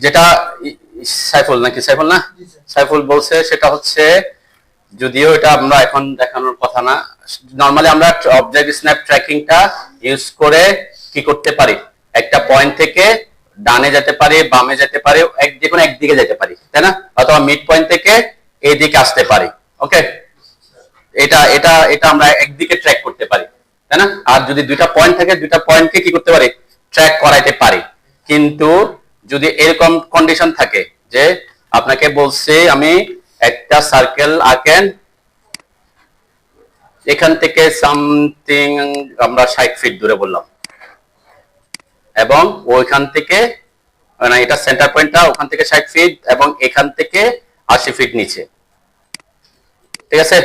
যেটা সাইফুল নাকি সাইফুল না সাইফুল বলছে সেটা হচ্ছে, যদিও এটা আমরা এখন দেখানোর কথা না, নরমালি আমরা অবজেক্ট স্ন্যাপ ট্র্যাকিংটা ইউজ করে কি করতে পারি, একটা পয়েন্ট থেকে ডানে যেতে পারি, বামে যেতে পারি, যে কোনো একদিকে যেতে পারি, তাই না? অথবা মিড পয়েন্ট থেকে এই দিকে আসতে পারি। ওকে, এটা এটা এটা আমরা একদিকে ট্র্যাক করতে পারি, তাই না? আর যদি দুইটা পয়েন্ট থাকে, দুইটা পয়েন্টকে কি করতে পারি, ট্র্যাক করাইতে পারি। কিন্তু যদি এরকম কন্ডিশন থাকে যে আপনাকে বলছি আমি একটা সার্কেল আঁকেন, এখান থেকে সামথিং আমরা 60 ফিট দূরে বললাম, এবং ওইখান থেকে না, এটা সেন্টার পয়েন্টটা ওখান থেকে 60 ফিট এবং এখান থেকে 80 ফিট নিচে, ঠিক আছে?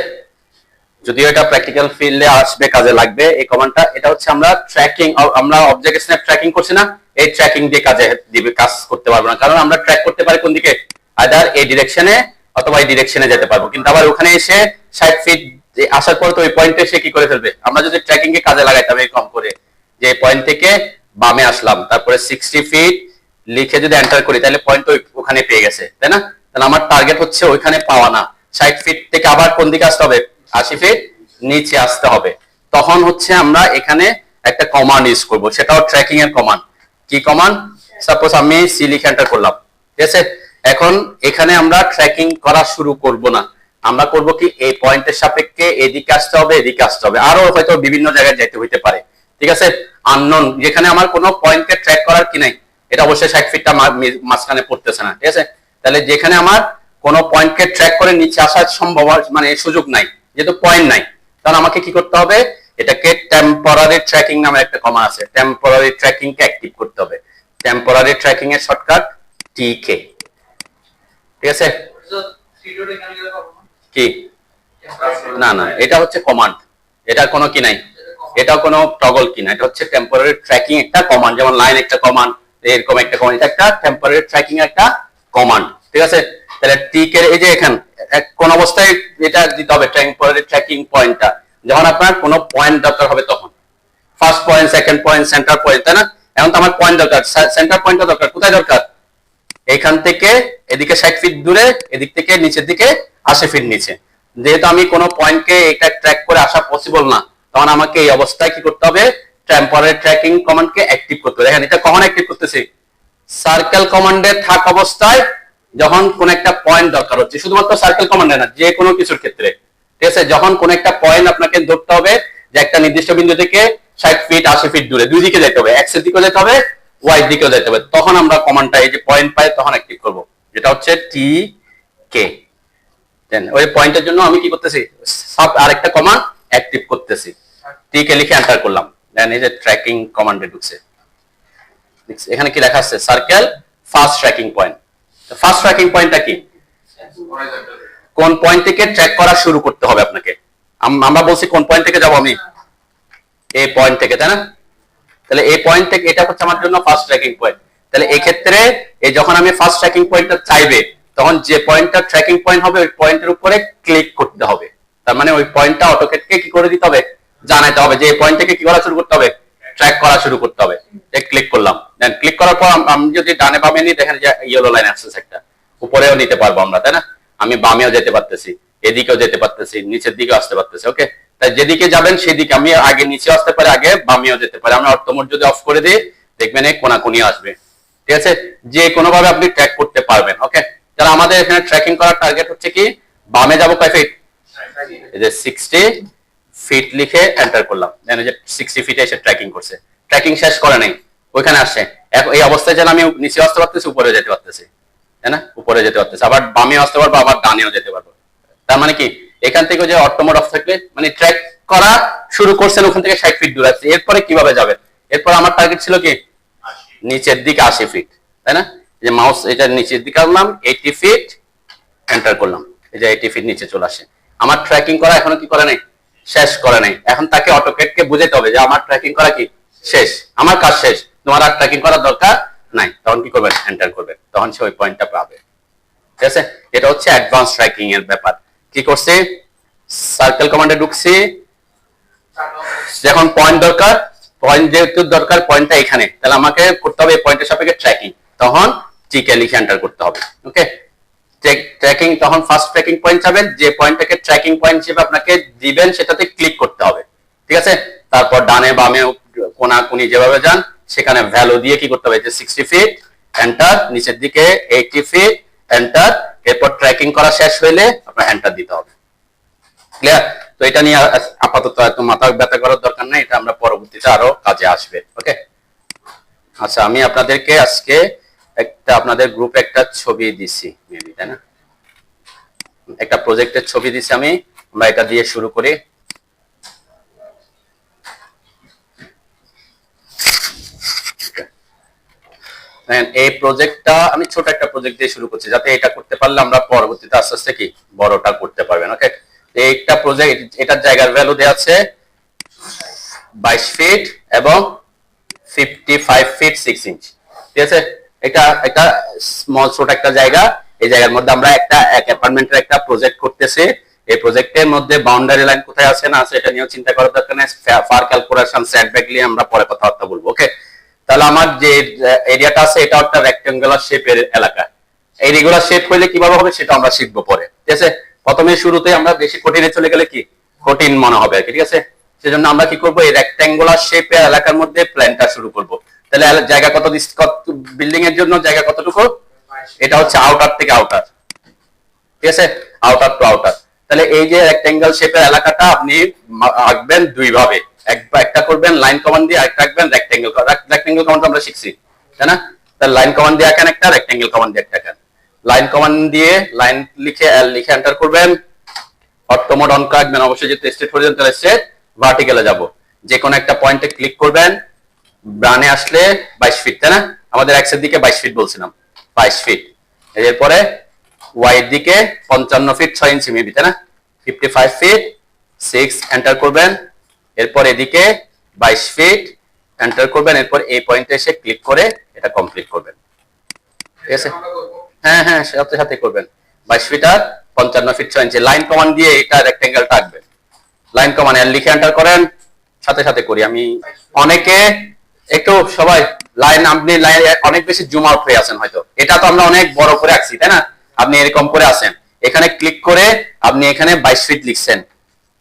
যদিও এটা প্র্যাকটিক্যাল ফিল্ডে আসবে, কাজে লাগবে এই কমান্ডটা। এটা হচ্ছে আমরা ট্র্যাকিং, আমরা অবজেক্ট স্ন্যাপ ট্র্যাকিং করছি না, এই ট্র্যাকিং দিয়ে কাজে দিবে, কাজ করতে পারবো না, কারণ আমরা ট্র্যাক করতে পারি কোন দিকে, আইদার এই ডিরেকশনে অথবা এই ডিরেকশনে যেতে পারবো। কিন্তু আবার ওখানে এসে 60 ফিট আসার পর তো ওই পয়েন্টে সে কি করে ফেলবে। আমরা যদি ট্র্যাকিং কে কাজে লাগাইতাম এরকম করে, যে পয়েন্ট থেকে বামে আসলাম, তারপরে 60 ফিট লিখে যদি এন্টার করি, তাহলে পয়েন্ট ওখানে পেয়ে গেছে, তাই না? তাহলে আমার টার্গেট হচ্ছে ওইখানে পাওয়া না, 60 ফিট থেকে আবার কোন দিকে আসতে হবে, 80 ফিট নিচে আসতে হবে। তখন হচ্ছে আমরা এখানে একটা কমান্ড ইউজ করব, সেটাও ট্র্যাকিং এর কমান্ড। কি কমান্ড? সাপোজ আমি সি লিখে এন্টার করলাম, ঠিক আছে? এখন এখানে আমরা ট্র্যাকিং করা শুরু করব না, আমরা করব কি, এই পয়েন্টের সাপেক্ষে এদিকে আসতে হবে, এদিকে আসতে হবে, আরো হয়তো বিভিন্ন জায়গায় যেতে হইতে পারে, ঠিক আছে? আননোন, যেখানে আমার কোনো পয়েন্টকে ট্র্যাক করার কি নাই, এটা অবশ্যই 60 ফিটটা মাঝখানে পড়তেছে না, ঠিক আছে? তাহলে যেখানে আমার কোনো পয়েন্টকে ট্র্যাক করে নিচে আসার সম্ভব মানে সুযোগ নাই, যেহেতু পয়েন্ট নাই, তাহলে আমাকে কি করতে হবে, এটাকে টেম্পোরারি ট্র্যাকিং নামে একটা কমান্ড আছে, টেম্পোরারি ট্র্যাকিং কে অ্যাক্টিভ করতে হবে। টেম্পোরারি ট্র্যাকিং এর শর্টকাট টিকে, ঠিক আছে? কি না না, এটা হচ্ছে কমান্ড, এটা কোনো কি নাই, এটা কোনো টগল কি না, এটা হচ্ছে টেম্পোরারি ট্র্যাকিং একটা কমান্ড, যেমন লাইন একটা কমান্ড, এরকম একটা কমান্ড, এটা একটা টেম্পোরারি ট্র্যাকিং একটা কমান্ড, ঠিক আছে? তাহলে টিকে এই যে এখানে কোন অবস্থায় এটা দিতে হবে, টেম্পোরারি ট্র্যাকিং পয়েন্টটা যখন আপনার কোনো পয়েন্ট দরকার হবে, তখন first point, second point, centre point, তাই না? এখন তো আমার পয়েন্ট দরকার, সেন্টার পয়েন্টটা দরকার, কোথায় দরকার, এখান থেকে এদিকে 60 ফিট দূরে, এদিক থেকে নিচের দিকে 80 ফিট নিচে। যেহেতু আমি কোনো পয়েন্টকে এটা ট্র্যাক করে আসা পসিবল না, তখন আমাকে এই অবস্থায় কি করতে হবে, টেম্পোরারি ট্র্যাকিং কমান্ডকে অ্যাক্টিভ করতে হবে। দেখেন এটা কখন অ্যাক্টিভ করতেছি, সার্কেল কমান্ডে থাক অবস্থায় যখন কোন একটা পয়েন্ট দরকার হচ্ছে, শুধুমাত্র সার্কেল কমান্ডে না, যে কোনো কিছুর ক্ষেত্রে, ঠিক আছে? যখন কোন একটা পয়েন্ট আপনাকে ধরতে হবে যে একটা নির্দিষ্ট বিন্দু থেকে 60 ফিট 80 ফিট দূরে, দুই দিকে যেতে হবে, এক্স এর দিকেও যেতে হবে, ওয়াই দিকেও যেতে হবে, তখন আমরা কমান্ডটা এই যে পয়েন্ট পাই তখন অ্যাক্টিভ করব, যেটা হচ্ছে টি কে। দেন ওই পয়েন্টের জন্য আমি কি করতেছি, সব আরেকটা কমান্ড অ্যাক্টিভ করতেছি, টি কে লিখে এন্টার করলাম, দেন এই যে ট্র্যাকিং কমান্ডে ঢুকছে, এখানে কি লেখা আছে, circle first tracking point. First tracking পয়েন্টটা কি, কোন পয়েন্ট থেকে ট্র্যাক করা শুরু করতে হবে আপনাকে। আমরা বলছি কোন পয়েন্ট থেকে যাব, আমি এই পয়েন্ট থেকে, তাই না? তাহলে এই পয়েন্ট থেকে এটা হচ্ছে আমার জন্য ফার্স্ট ট্র্যাকিং পয়েন্ট। তাহলে এই ক্ষেত্রে এই যখন আমি ফার্স্ট ট্র্যাকিং পয়েন্টটা চাইবে, তখন যে পয়েন্টটা ট্র্যাকিং পয়েন্ট হবে ওই পয়েন্টের উপরে ক্লিক করতে হবে। তার মানে ওই পয়েন্টটা অটোকেটকে কি করে দিতে হবে, জানাতে হবে যে এই পয়েন্ট থেকে কি করা শুরু করতে হবে, ট্র্যাক করা শুরু করতে হবে। ক্লিক করলাম, দেন ক্লিক করার পর আমি যদি ডানে বামে নিই, দেখেন যে ইয়েলো লাইন আসছে একটা, উপরেও নিতে পারবো আমরা, তাই না? আমি বামেও যেতে পারতেছি, এদিকেও যেতে পারতেছি, নিচের দিকেও আসতে পারতেছি। ওকে, তাই যেদিকে যাবেন সেদিকে, আমি আগে নিচে আসতে পারি, আগে বামেও যেতে পারি। আমরা অর্থ মোড যদি অফ করে দিই, দেখবেন এই কোনাকুনি আসবে, ঠিক আছে? যে কোনো ভাবে আপনি ট্র্যাক করতে পারবেন। ওকে, তাহলে আমাদের এখানে ট্র্যাকিং করার টার্গেট হচ্ছে কি, বামে যাবো কয় ফিট, এই যে 60 ফিট লিখে এন্টার করলাম, দেন এই যে 60 ফিটে এসে ট্র্যাকিং করছে, ট্র্যাকিং শেষ করে নাই, ওইখানে আসছে। এই অবস্থায় যেন আমি নিচে আসতে পারতেছি, উপরে যেতে পারতেছি, তাই না? উপরে যেতে পারতেছি, আবার বামেও আসতে পারবো, আবার ডানেও যেতে পারবো। তার মানে কি, এখান থেকে যে অটো মোড অফ থাকলে মানে ট্র্যাক করা শুরু করছেন, ওখান থেকে 60 ফিট দূরে আছে, এরপরে কিভাবে যাবেন? এরপর আমার টার্গেট ছিল কি, নিচের দিকে 80 ফিট, তাই না? যে মাউস এটা নিচের দিকে আনলাম, 80 ফিট এন্টার করলাম, এই যে 80 ফিট নিচে চলে আসে। আমার ট্র্যাকিং করা এখনো কি করে নাই, শেষ করে নাই। এখন তাকে অটোকেটকে বুঝাতে হবে যে আমার ট্র্যাকিং করা কি শেষ, আমার কাজ শেষ, তোমার আর ট্র্যাকিং করার দরকার নাই। তখন কি করবেন, এন্টার করবেন, তখন সে ওই পয়েন্টটা পাবে, ঠিক আছে? এটা হচ্ছে অ্যাডভান্স ট্র্যাকিং এর ব্যাপার। কি করছে, সার্কেল কমান্ডে ঢুকছি, যখন পয়েন্ট দরকার, পয়েন্ট যেহেতু দরকার, পয়েন্টটা এখানে, তাহলে আমাকে করতে হবে এই পয়েন্টের সাপেক্ষে ট্র্যাকিং। তখন টিকে লিখে এন্টার করতে হবে। ওকে, ট্র্যাকিং তখন ফার্স্ট ট্র্যাকিং পয়েন্ট যাবেন, যে পয়েন্টটাকে ট্র্যাকিং পয়েন্ট হিসেবে আপনাকে দিবেন সেটাতে ক্লিক করতে হবে। ঠিক আছে, তারপর ডানে বামে কোনাকুনি যেভাবে যান সেখানে ভ্যালু দিয়ে কি করতে হবে, যে 60 ফিট এন্টার, নিচের দিকে 80 ফিট এন্টার, এরপর ট্র্যাকিং করা শেষ হইলে আপনার এন্টার দিতে হবে। ক্লিয়ার? তো এটা নিয়ে আপাতত এত মাথা ব্যথা করার দরকার নেই, এটা আমরা পরবর্তীতে আরো কাজে আসবে। ওকে, আচ্ছা আমি আপনাদেরকে আজকে একটা আপনাদের গ্রুপে একটা ছবি দিছি মেবি, তাই না? একটা প্রজেক্টের ছবি দিছি আমি, আমরা এটা দিয়ে শুরু করি। এই প্রজেক্টটা আমি ছোট একটা প্রজেক্ট দিয়ে শুরু করছি, যাতে এটা করতে পারলে আমরা পরবর্তীতে আস্তে আস্তে কি বড়টা করতে পারবেন। ওকে, এইটা প্রজেক্ট, এটার জায়গার ভ্যালু দেওয়া আছে 22 ফিট এবং 55 ফিট 6 ইঞ্চ। ঠিক আছে, এটা একটা স্মল ছোট একটা জায়গা, এই জায়গার মধ্যে আমরা একটা অ্যাপার্টমেন্টের একটা প্রজেক্ট করতেছি। এই প্রজেক্টের মধ্যে বাউন্ডারি লাইন কোথায় আছে না আছে এটা নিয়ে চিন্তা করার দরকার নেই, ফার ক্যালকুলেশন সেটব্যাক নিয়ে আমরা পরে কথাবার্তা বলবো। ওকে, তাহলে আমার যে এরিয়াটা আছে এটা একটা রেক্টেঙ্গুলার শেপের এলাকা। এই রেগুলার শেপ হইলে কিভাবে হবে সেটা আমরা শিখবো পরে। ঠিক আছে, প্রথমে শুরুতে আমরা বেশি কঠিনে চলে গেলে কি কঠিন মনে হবে। ঠিক আছে, সেজন্য আমরা কি করব, এই রেক্টেঙ্গুলার শেপের এলাকার মধ্যে প্ল্যানটা শুরু করব। তাহলে জায়গা কত, বিল্ডিং এর জন্য জায়গা কতটুকু, এটা হচ্ছে আউটার থেকে আউটার। ঠিক আছে, আউটার টু আউটার। তাহলে এই যে রেক্টেঙ্গেল শেপের এলাকাটা আপনি আঁকবেন দুই ভাবে, একটা করবেন লাইন কমান্ড দিয়ে, আরেকটা আঁকবেন রেক্টেঙ্গেল। রেক্টেঙ্গেল কমান্ড আমরা শিখছি, তাই না? তাহলে লাইন কমান্ড দিয়ে আঁকেন একটা, রেক্টেঙ্গেল কমান্ড দিয়ে একটা আঁকেন। লাইন কমান্ড দিয়ে লাইন লিখে এল লিখে এন্টার করবেন, অটোমোড অন রাখবেন অবশ্যই, যেহেতু স্ট্রেট হরিজন্টাল স্ট্রেট, ভার্টিক্যালে যাব, যে কোনো একটা পয়েন্টে ক্লিক করবেন, ডানে আসলে 22 ফিট, তাই না? আমাদের এক্স এর দিকে 22 ফিট বলছিলাম, 22 ফিট। এরপরে ওয়াই এর দিকে 55 ফিট 6 ইঞ্চি মেবি, তাই না? 55 ফিট 6 এন্টার করবেন, এরপর এদিকে 22 ফিট এন্টার করবেন, এরপর এই পয়েন্টে এসে ক্লিক করে এটা কমপ্লিট করবেন। ঠিক আছে, হ্যাঁ হ্যাঁ সাথে সাথে করবেন। 22 ফিট আর 55 ফিট 6 ইঞ্চি লাইন কমান্ড দিয়ে এটা রেক্টেঙ্গেলটা আঁকবেন। লাইন কমান্ড এর লিখে এন্টার করেন, সাথে সাথে করি আমি। অনেকে একটু সবাই লাইন, আপনি লাইন অনেক বেশি জুম আউট হয়ে আছেন হয়তো, এটা তো আমরা অনেক বড় করে আঁকছি, তাই না? আপনি এরকম করে আছেন, এখানে ক্লিক করে আপনি এখানে 22 ফিট লিখছেন,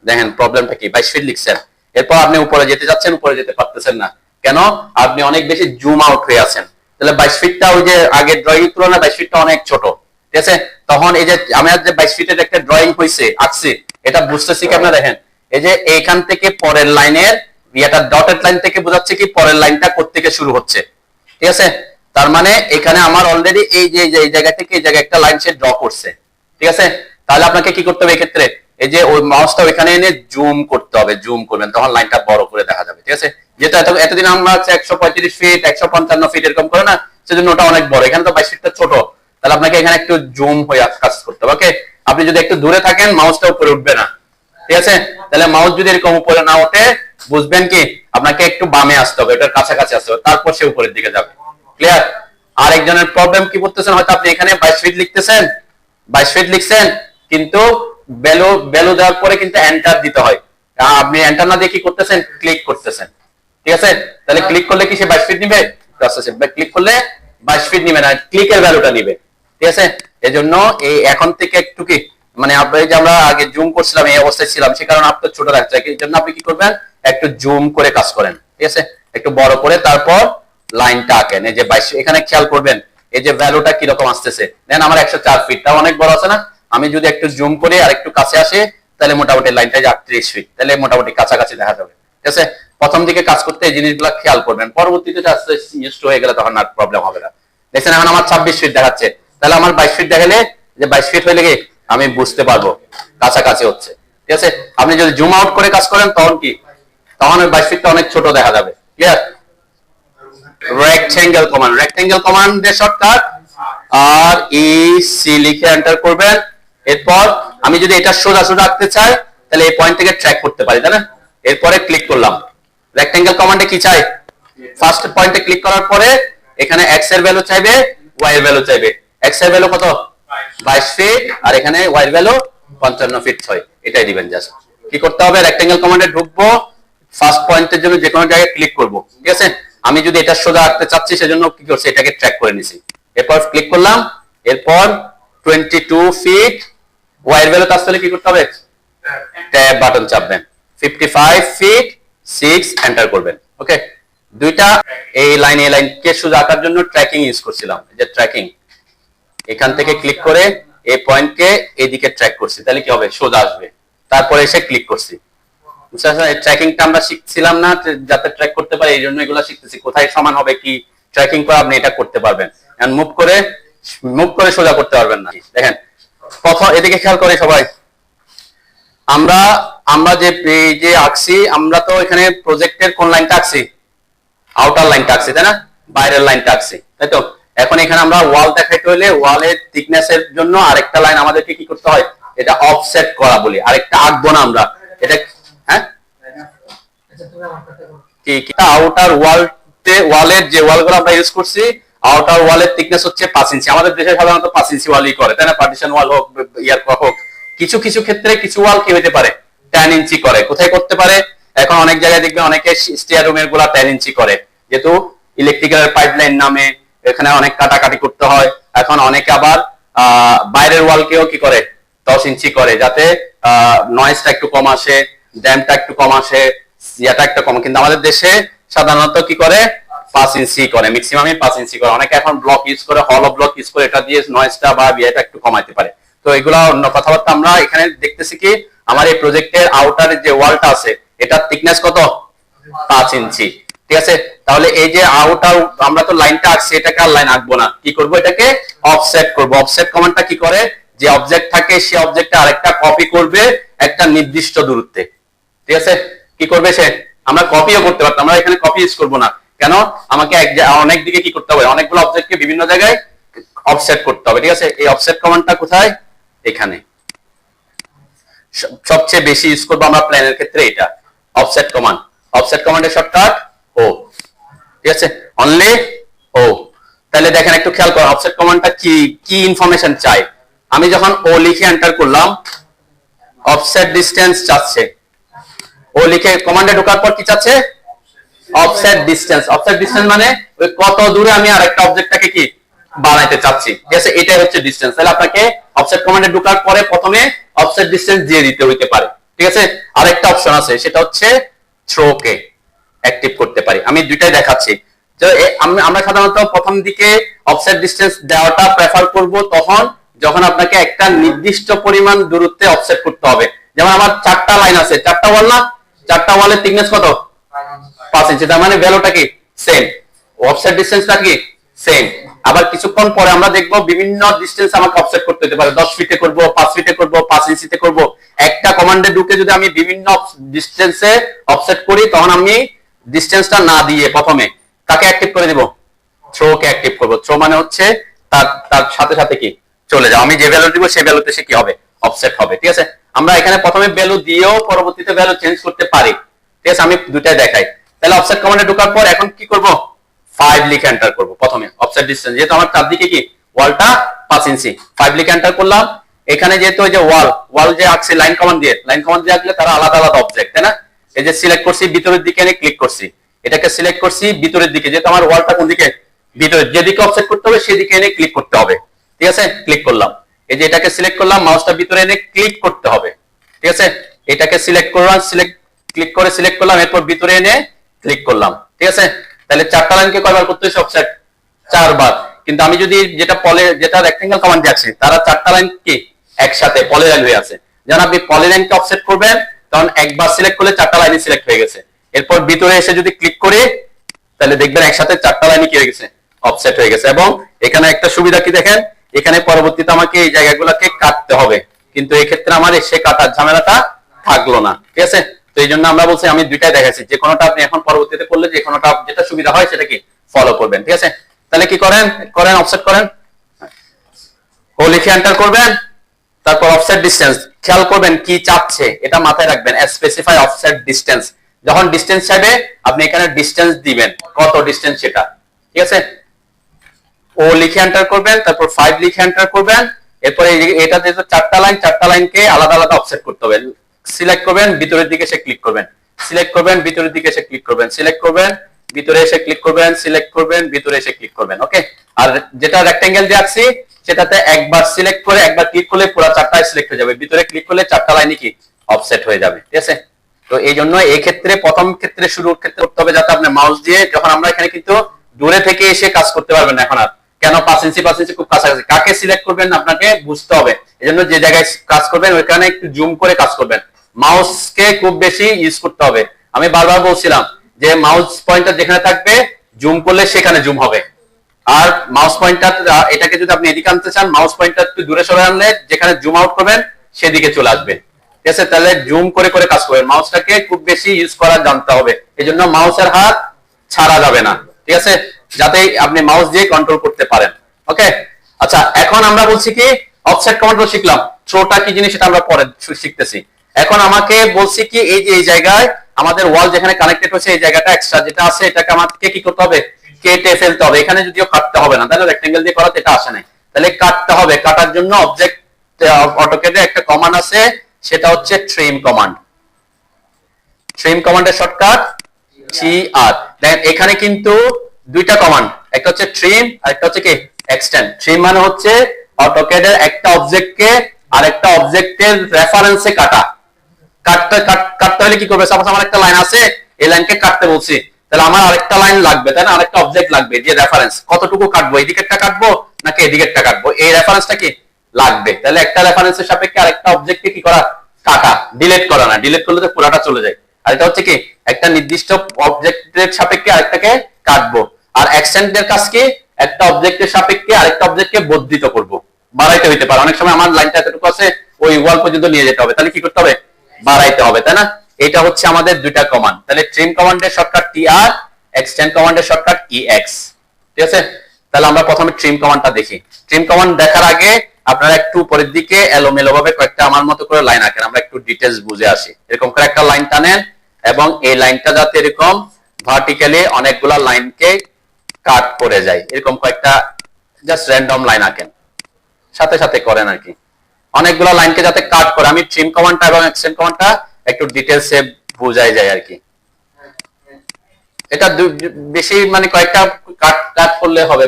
দেখেন প্রবলেমটা কি, 22 ফিট লিখছেন, এরপর আপনি উপরে যেতে যাচ্ছেন, উপরে যেতে পারতেছেন না কেন, আপনি অনেক বেশি জুম আউট হয়ে আছেন। তাহলে 22 ফিটটা ওই যে আগের ড্রয়িং তুলনায় 22 ফিটটা অনেক ছোট। ঠিক আছে, তখন এই যে আমার যে 22 ফিটের একটা ড্রয়িং হয়েছে আঁকছি, এটা বুঝতেছি কি আপনারা দেখেন, এই যে এইখান থেকে পরের লাইনের এটা ডটেড লাইন থেকে বোঝাচ্ছে কি পরের লাইনটা কোত্থেকে শুরু হচ্ছে। ঠিক আছে, তার মানে এখানে আমার অলরেডি এই যে এই জায়গা থেকে এই জায়গায় একটা লাইন সে ড্র করছে। ঠিক আছে, তাহলে আপনাকে কি করতে হবে এক্ষেত্রে, এই যে ওই মাউসটা ওইখানে এনে জুম করতে হবে, জুম করবেন তখন লাইনটা বড় করে দেখা যাবে। ঠিক আছে, যেটা এতদিন আমরা 135 ফিট 155 ফিট এরকম করে না, সেজন্য ওটা অনেক বড়, এখানে তো 22 ফিটটা ছোট, তাহলে আপনাকে এখানে একটু জুম হয়ে কাজ করতে হবে। ওকে, আপনি যদি একটু দূরে থাকেন মাউসটা উপরে উঠবে না। ঠিক আছে, তাহলে মাউস যদি এরকম উপরে না ওঠে বুঝবেন কি আপনাকে একটু বামে আসতে হবে, এটার কাছাকাছি আসতে হবে, তারপর সে উপরের দিকে যাবে। ক্লিয়ার? আরেকজনের প্রবলেম কি করতেছেন, হয়তো আপনি এখানে 22 ফিট লিখতেছেন, 22 ফিট লিখছেন, কিন্তু ভ্যালু দেওয়ার পরে কিন্তু এন্টার দিতে হয়, আপনি এন্টার না দিয়ে কি করতেছেন, ক্লিক করতেছেন। ঠিক আছে, তাহলে ক্লিক করলে কি সে 22 ফিট নিবে, ক্লিক করলে 22 ফিট নিবে না, ক্লিকের ভ্যালুটা নিবে। ঠিক আছে, এজন্য এই এখন থেকে একটু কি মানে আপনি যে আমরা আগে জুম করছিলাম এই অবস্থায় ছিলাম, সে কারণে আপনার ছোট লাগছে, এই জন্য আপনি কি করবেন, একটু জুম করে কাজ করেন। ঠিক আছে, একটু বড় করে তারপর লাইনটা আঁকেন। এই যে 22, এখানে খেয়াল করবেন এই যে ভ্যালুটা কি রকম আসতেছে, দেন আমার 104 ফিট, তাও অনেক বড় আছে না, আমি যদি একটু জুম করে আর একটু কাছে আসে তাহলে মোটামুটি লাইনটা 38 ফিট, তাহলে মোটামুটি কাছাকাছি দেখা যাবে। ঠিক আছে, প্রথম দিকে কাজ করতে এই জিনিসগুলো খেয়াল করবেন, পরবর্তীতে আস্তে ইউজড হয়ে গেলে তখন আর প্রবলেম হবে না। দেখছেন এখন আমার 26 ফিট দেখাচ্ছে, তাহলে আমার 22 ফিট দেখালে যে 22 ফিট হয়ে গেলে আমি বুঝতে পারবো কাছাকাছি হচ্ছে। ঠিক আছে, আপনি যদি জুম আউট করে কাজ করেন তখন কি, তখন ওই 22 ফিটটা অনেক ছোট দেখা যাবে। ক্লিয়ার? রেক্টেঙ্গেল কমান্ড, রেক্টেঙ্গেল কমান্ডের শর্টকাট আর ই সি লিখে এন্টার করবেন। এরপর আমি যদি এটা সোজা সোজা আঁকতে চাই তাহলে এই পয়েন্ট থেকে ট্র্যাক করতে পারি, তাই না? এরপরে ক্লিক করলাম, রেক্টেঙ্গেল কমান্ডে কি চাই, ফার্স্ট পয়েন্টে ক্লিক করার পরে এখানে এক্স এর ভ্যালু চাইবে, ওয়াই এর ভ্যালু চাইবে। এক্স এর ভ্যালু কত, 22 ফিট, আর এখানে ওয়াই এর ভ্যালু 55 ফিট 6, এটাই দিবেন। জাস্ট কি করতে হবে, রেক্টেঙ্গেল কমান্ডে ঢুকবো, ফার্স্ট পয়েন্টের জন্য যে কোনো জায়গায় ক্লিক করব। ঠিক আছে, আমি যদি এটা সোজা আঁকতে চাচ্ছি সেজন্য কি করছি, এটাকে ট্র্যাক করে নিছি। এরপর ক্লিক করলাম, এরপর 22 ফিট ওয়াই এর ভ্যালু আসলে কি করতে হবে, ট্যাব বাটন চাপবেন, 55 ফিট 6 এন্টার করবেন। ওকে, দুইটা এই লাইনকে সোজা আঁকার জন্য ট্র্যাকিং ইউজ করছিলাম, এই যে ট্র্যাকিং, এখান থেকে ক্লিক করে এই পয়েন্টকে এইদিকে ট্র্যাক করছি, তাহলে কি হবে, সোজা আসবে। তারপরে এসে ক্লিক করছি, এই ট্র্যাকিংটা আমরা শিখছিলাম না যাতে ট্র্যাক করতে পারি, এই জন্য এগুলো শিখতেছি, কোথায় সমান হবে কি ট্র্যাকিং করে আপনি এটা করতে পারবেন। মুভ করে সোজা করতে পারবেন না। দেখেন প্রথম এদিকে খেয়াল করে সবাই, আমরা যে আঁকছি, আমরা তো এখানে প্রজেক্টের কোন লাইনটা আঁকছি, আউটার লাইনটা আঁকছি, তাই না, বাইরের লাইনটা আঁকছি, তাই তো। এখন এখানে আমরা ওয়াল দেখাইতে হলে ওয়ালের থিকনেস এর জন্য আরেকটা লাইন আমাদেরকে কি করতে হয়, এটা অফসেট করা বলি, আরেকটা আঁকবো না আমরা, এটা হ্যাঁ কি আউটার ওয়ালের যে ওয়ালগুলো আমরা ইউজ করছি, আউটার ওয়ালের থিকনেস হচ্ছে 5 ইঞ্চি। আমাদের দেশে সাধারণত 5 ইঞ্চি ওয়ালই করে, তাই না, পার্টিশন ওয়াল হোক ইয়ার হোক। কিছু কিছু ক্ষেত্রে কিছু ওয়াল কি হতে পারে 10 ইঞ্চি করে। কোথায় করতে পারে, এখন অনেক জায়গায় দেখবে অনেকে স্টেয়ার রুমের গুলা 10 ইঞ্চি করে, যেহেতু ইলেকট্রিক্যাল পাইপলাইন নামে এখানে অনেক কাটাকাটি করতে হয়। এখন অনেকে আবার বাইরের ওয়ালকেও কি করে 10 ইঞ্চি করে, যাতে নয়েজটা একটু কম আসে, ড্যাম্পটা একটু কম আসে, ইয়াটা একটু কম। কিন্তু আমাদের দেশে সাধারণত কি করে 5 ইঞ্চি করে, ম্যাক্সিমামই 5 ইঞ্চি করে। অনেকে এখন ব্লক ইউজ করে, হলো ব্লক ইউজ করে, এটা দিয়ে নয়েজটা বা বিয়াটা একটু কমাইতে পারে। তো এগুলা অন্য কথাবার্তা। আমরা এখানে দেখতেছি কি আমার এই প্রজেক্টের আউটার যে ওয়ালটা আছে, এটার থিকনেস কত, 5 ইঞ্চি, ঠিক আছে। তাহলে এই যে আউটার আমরা তো লাইনটা আঁকছি, এটাকে আর লাইন আঁকবো না, কি করব, এটাকে অফসেট করব। অফসেট কমান্ডটা কি করে, যে অবজেক্ট থাকে সেই অবজেক্টে আরেকটা কপি করবে একটা নির্দিষ্ট দূরত্বে, ঠিক আছে। কি করবে সে, আমরা কপিও করতে পারতাম, আমরা এখানে কপি ইউজ করব না। কেন, আমাকে অনেক দিকে কি করতে হবে, অনেকগুলো অবজেক্টকে বিভিন্ন জায়গায় অফসেট করতে হবে, ঠিক আছে। এই অফসেট কমান্ডটা কোথায়, এখানে সবচেয়ে বেশি ইউজ করবো আমরা প্ল্যানের ক্ষেত্রে, এটা অফসেট কমান্ড। অফসেট কমান্ডের শর্টকাট ও, ঠিক আছে, অনলি ও। তাহলে দেখেন একটু খেয়াল করুন অফসেট কমান্ডটা কি কি ইনফরমেশন চাই। আমি যখন ও লিখে এন্টার করলাম, অফসেট ডিসটেন্স চাচ্ছে, ও লিখে কমান্ডে ঢোকার পর কি চাচ্ছে, অফসেট ডিসটেন্স। অফসেট ডিসটেন্স মানে ওই কত দূরে আমি আরেকটা অবজেক্টটাকে কি বানাইতে চাচ্ছি, ঠিক আছে, এটাই হচ্ছে ডিসটেন্স। তাহলে আপনাকে অফসেট কমান্ডে ঢোকার পরে প্রথমে অফসেট ডিসটেন্স দিয়ে দিতে হইতে পারে, ঠিক আছে। আরেকটা অপশন আছে, সেটা হচ্ছে থ্রো কে অ্যাক্টিভ করতে পারি। আমি দুইটাই দেখাচ্ছি। আমরা সাধারণত প্রথম দিকে অফসেট ডিসটেন্স দেওয়াটা প্রেফার করব তখন যখন আপনাকে একটা নির্দিষ্ট পরিমাণ দূরত্বে অফসেট করতে হবে। যেমন আমার 4টা লাইন আছে, 4টা ওয়াল না, 4টা ওয়ালের থিকনেস কত, 5 ইঞ্চি, তার মানে ভ্যালুটা কি সেম, অফসেট ডিসটেন্সটা কি সেম। আবার কিছুক্ষণ পরে আমরা দেখব বিভিন্ন ডিসটেন্স আমাকে অফসেট করতে হতে পারে, 10 ফিটে করব, 5 ফিটে করব, 5 ইঞ্চিতে করব। একটা কমান্ডে ঢুকে যদি আমি বিভিন্ন ডিসটেন্সে অফসেট করি, তখন আমি ডিসটেন্সটা না দিয়ে প্রথমে কাকে অ্যাক্টিভ করে দিব, থ্রো কে অ্যাক্টিভ করব। থ্রো মানে হচ্ছে তার সাথে সাথে কি চলে যাও, আমি যে ভ্যালু দিব সেই ভ্যালুতে সে কি হবে, অফসেট হবে, ঠিক আছে। আমরা এখানে প্রথমে ভ্যালু দিয়েও পরবর্তীতে ভ্যালু চেঞ্জ করতে পারি, ঠিক আছে। আমি দুটাই দেখাই। তাহলে অফসেট কমান্ডে ঢোকার পর এখন কি করব, 5 লিখে এন্টার করব প্রথমে। অফসেট ডিসটেন্স যেহেতু আমার চারদিকে কি ওয়ালটা 5 ইঞ্চি, 5 লিখে এন্টার করলাম। এখানে যেহেতু ওই যে ওয়াল যে আঁকছি লাইন কমান্ড দিয়ে আঁকলে তারা আলাদা আলাদা অবজেক্ট, তাই না। এই যে সিলেক্ট করছি, ভিতরের দিকে এনে ক্লিক করছি, এটাকে সিলেক্ট করছি ভিতরের দিকে, যেহেতু আমার ওয়ালটা কোন দিকে, ভিতরে, যেদিকে অফসেট করতে হবে সেদিকে এনে ক্লিক করতে হবে, ঠিক আছে। ক্লিক করলাম, এই যে এটাকে সিলেক্ট করলাম, মাউসটা ভিতরে এনে ক্লিক করতে হবে, ঠিক আছে। এটাকে সিলেক্ট করলাম, ক্লিক করে সিলেক্ট করলাম, এরপর ভিতরে এনে ক্লিক করলাম, ঠিক আছে। তাহলে 4টা লাইনকে কয়বার করতে হয়েছে অফসেট, 4 বার। কিন্তু আমি যদি যেটা রেক্টেঙ্গেল কমান্ড দিয়েছি, তারা 4টা লাইন কি একসাথে পলি লাইন হয়ে আছে। যখন আপনি পলি লাইনকে অফসেট করবেন তখন একবার সিলেক্ট করলে 4টা লাইনই সিলেক্ট হয়ে গেছে। এরপর ভিতরে এসে যদি ক্লিক করি তাহলে দেখবেন একসাথে 4টা লাইনই কি হয়ে গেছে, অফসেট হয়ে গেছে। এবং এখানে একটা সুবিধা কি দেখেন, এখানে পরবর্তীতে আমাকে এই জায়গাগুলোকে কাটতে হবে, কিন্তু এই ক্ষেত্রে আমার সে কাটার ঝামেলাটা থাকলো না, ঠিক আছে। তো এই জন্য আমরা বলছি, আমি দুইটাই দেখাচ্ছি, যে কোনোটা আপনি এখন পরবর্তীতে করলে যে কোনোটা যেটা সুবিধা হয় সেটা কি ফলো করবেন, ঠিক আছে। তাহলে কি করেন অফসেট করেন, ও লিখে এন্টার করবেন, তারপর অফসেট ডিসটেন্স। খেয়াল করবেন কি চাচ্ছে, এটা মাথায় রাখবেন, স্পেসিফাই অফসেট ডিসটেন্স। যখন ডিসটেন্স চাইবে আপনি এখানে ডিসটেন্স দিবেন, কত ডিসটেন্স সেটা, ঠিক আছে। ও লিখে এন্টার করবেন, তারপর 5 লিখে এন্টার করবেন। এরপর এটা যেহেতু 4টা লাইন, 4টা লাইনকে আলাদা আলাদা অফসেট করতে হবে। সিলেক্ট করবেন, ভিতরের দিকে এসে ক্লিক করবেন, সিলেক্ট করবেন, ভিতরের দিকে এসে ক্লিক করবেন, সিলেক্ট করবেন, ভিতরে এসে ক্লিক করবেন, সিলেক্ট করবেন, ভিতরে এসে ক্লিক করবেন, ওকে। আর যেটা রেক্টেঙ্গেল দিয়ে আঁকছি সেটাতে একবার সিলেক্ট করে একবার ক্লিক করলে পুরো চারটায় সিলেক্ট হয়ে যাবে, ভিতরে ক্লিক করলে চারটা লাইনই কি অফসেট হয়ে যাবে। ঠিক আছে, তো এই জন্য এই ক্ষেত্রে প্রথম ক্ষেত্রে শুরুর ক্ষেত্রে করতে হবে যাতে আপনি মাউস দিয়ে যখন আমরা এখানে কিন্তু দূরে থেকে এসে কাজ করতে পারবেন না এখন আর, কেন 5 ইঞ্চি 5 ইঞ্চি খুব কাছাকাছি, কাকে সিলেক্ট করবেন আপনাকে বুঝতে হবে। এই জন্য যে জায়গায় কাজ করবেন ওইখানে একটু জুম করে কাজ করবেন, মাউসকে খুব বেশি ইউজ করতে হবে। আমি বারবার বলছিলাম যে মাউস পয়েন্টার যেখানে থাকবে জুম করলে সেখানে জুম হবে, আর মাউস পয়েন্টার এটাকে যদি আপনি এদিকে আনতে চান মাউস পয়েন্টার একটু দূরে সরে আনলে যেখানে জুম আউট করবেন সেদিকে চলে আসবে। ঠিক আছে, তাহলে জুম করে করে কাজ করবেন, মাউসটাকে খুব বেশি ইউজ করা জানতে হবে। এই জন্য মাউসের হাত ছাড়া যাবে না, ঠিক আছে, যাতে আপনি মাউস দিয়ে কন্ট্রোল করতে পারেন। ওকে, আচ্ছা এখন আমরা বলছি কি অফসেট কমান্ড শিখলাম, থ্রোটা কি জিনিস সেটা আমরা পরে শিখতেছি। এখন আমাকে বলছি কি এই যে এই জায়গায় আমাদের ওয়াল যেখানে কানেক্টেড হচ্ছে এই জায়গাটা এক্সট্রা যেটা আছে এটাকে আমাকে কি করতে হবে, কেটে ফেলতে হবে। এখানে যদিও কাটতে হবে না, তাহলে রেক্টেঙ্গেল দিয়ে করাতে এটা আসে নাই, তাহলে কাটতে হবে। কাটার জন্য অবজেক্ট অটোক্যাডে একটা কমান্ড আছে সেটা হচ্ছে ট্রিম কমান্ড। ট্রিম কমান্ডের শর্টকাট TR। দেখেন এখানে কিন্তু দুইটা কমান্ড, একটা হচ্ছে ট্রিম আর একটা হচ্ছে কি এক্সটেন্ড। ট্রিম মানে হচ্ছে অটোক্যাডের একটা অবজেক্টকে আরেকটা অবজেক্টের রেফারেন্সে কাটা। কাটতে হলে কি করবে, সাপোজ আমার একটা লাইন আছে, এই লাইনকে কাটতে বলছি, তাহলে আমার আরেকটা লাইন লাগবে, তাই না, আরেকটা অবজেক্ট লাগবে যে রেফারেন্স, কতটুকু কাটবো, এদিকেরটা কাটবো নাকি এদিকেরটা কাটবো, এই রেফারেন্সটা কি লাগবে। তাহলে একটা রেফারেন্সের সাপেক্ষে আরেকটা অবজেক্টকে কি করা, কাটা, ডিলিট করা না, ডিলিট করলে তো পুরোটা চলে যায়। আর এটা হচ্ছে কি একটা নির্দিষ্ট অবজেক্টের সাপেক্ষে আরেকটাকে কাটবো। আর এক্সটেন্ডের কাজ কি, একটা অবজেক্টের সাপেক্ষে আরেকটা অবজেক্টকে বর্ধিত করব, বাড়াইতে হইতে পারে। অনেক সময় আমার লাইনটা এতটুকু আছে ওই ওয়াল পর্যন্ত নিয়ে যেতে হবে, তাহলে কি করতে হবে, বাড়াইতে হবে, তাই না। এটা হচ্ছে আমাদের দুইটা কমান্ড। তাহলে ট্রিম কমান্ডের শর্টকাট TR, এক্সটেন্ড কমান্ডের শর্টকাট EX। ঠিক আছে, তাহলে আমরা প্রথমে ট্রিম কমান্ডটা দেখি। ট্রিম কমান্ড দেখার আগে আপনারা একটু উপরের দিকে এলোমেলো ভাবে কয়েকটা আমার মতো করে লাইন আঁকেন, আমরা একটু ডিটেইলস বুঝে আসি। এরকম করে একটা লাইন টানেন এবং এই লাইনটা যাতে এরকম ভার্টিক্যালি অনেকগুলা লাইনকে কাট করে যায়, এরকম কয়েকটা জাস্ট র্যান্ডম লাইন আঁকেন, সাথে সাথে করেন আর কি, অনেকগুলো লাইনকে যাতে কাট করে। আমি ট্রিম কমান্ডটা এবং এক্সটেন্ড কমান্ডটা একটু ডিটেইলসে বুঝাই যায় আর কি। এটা বেশি মানে কয়েকটা কাট করলে হবে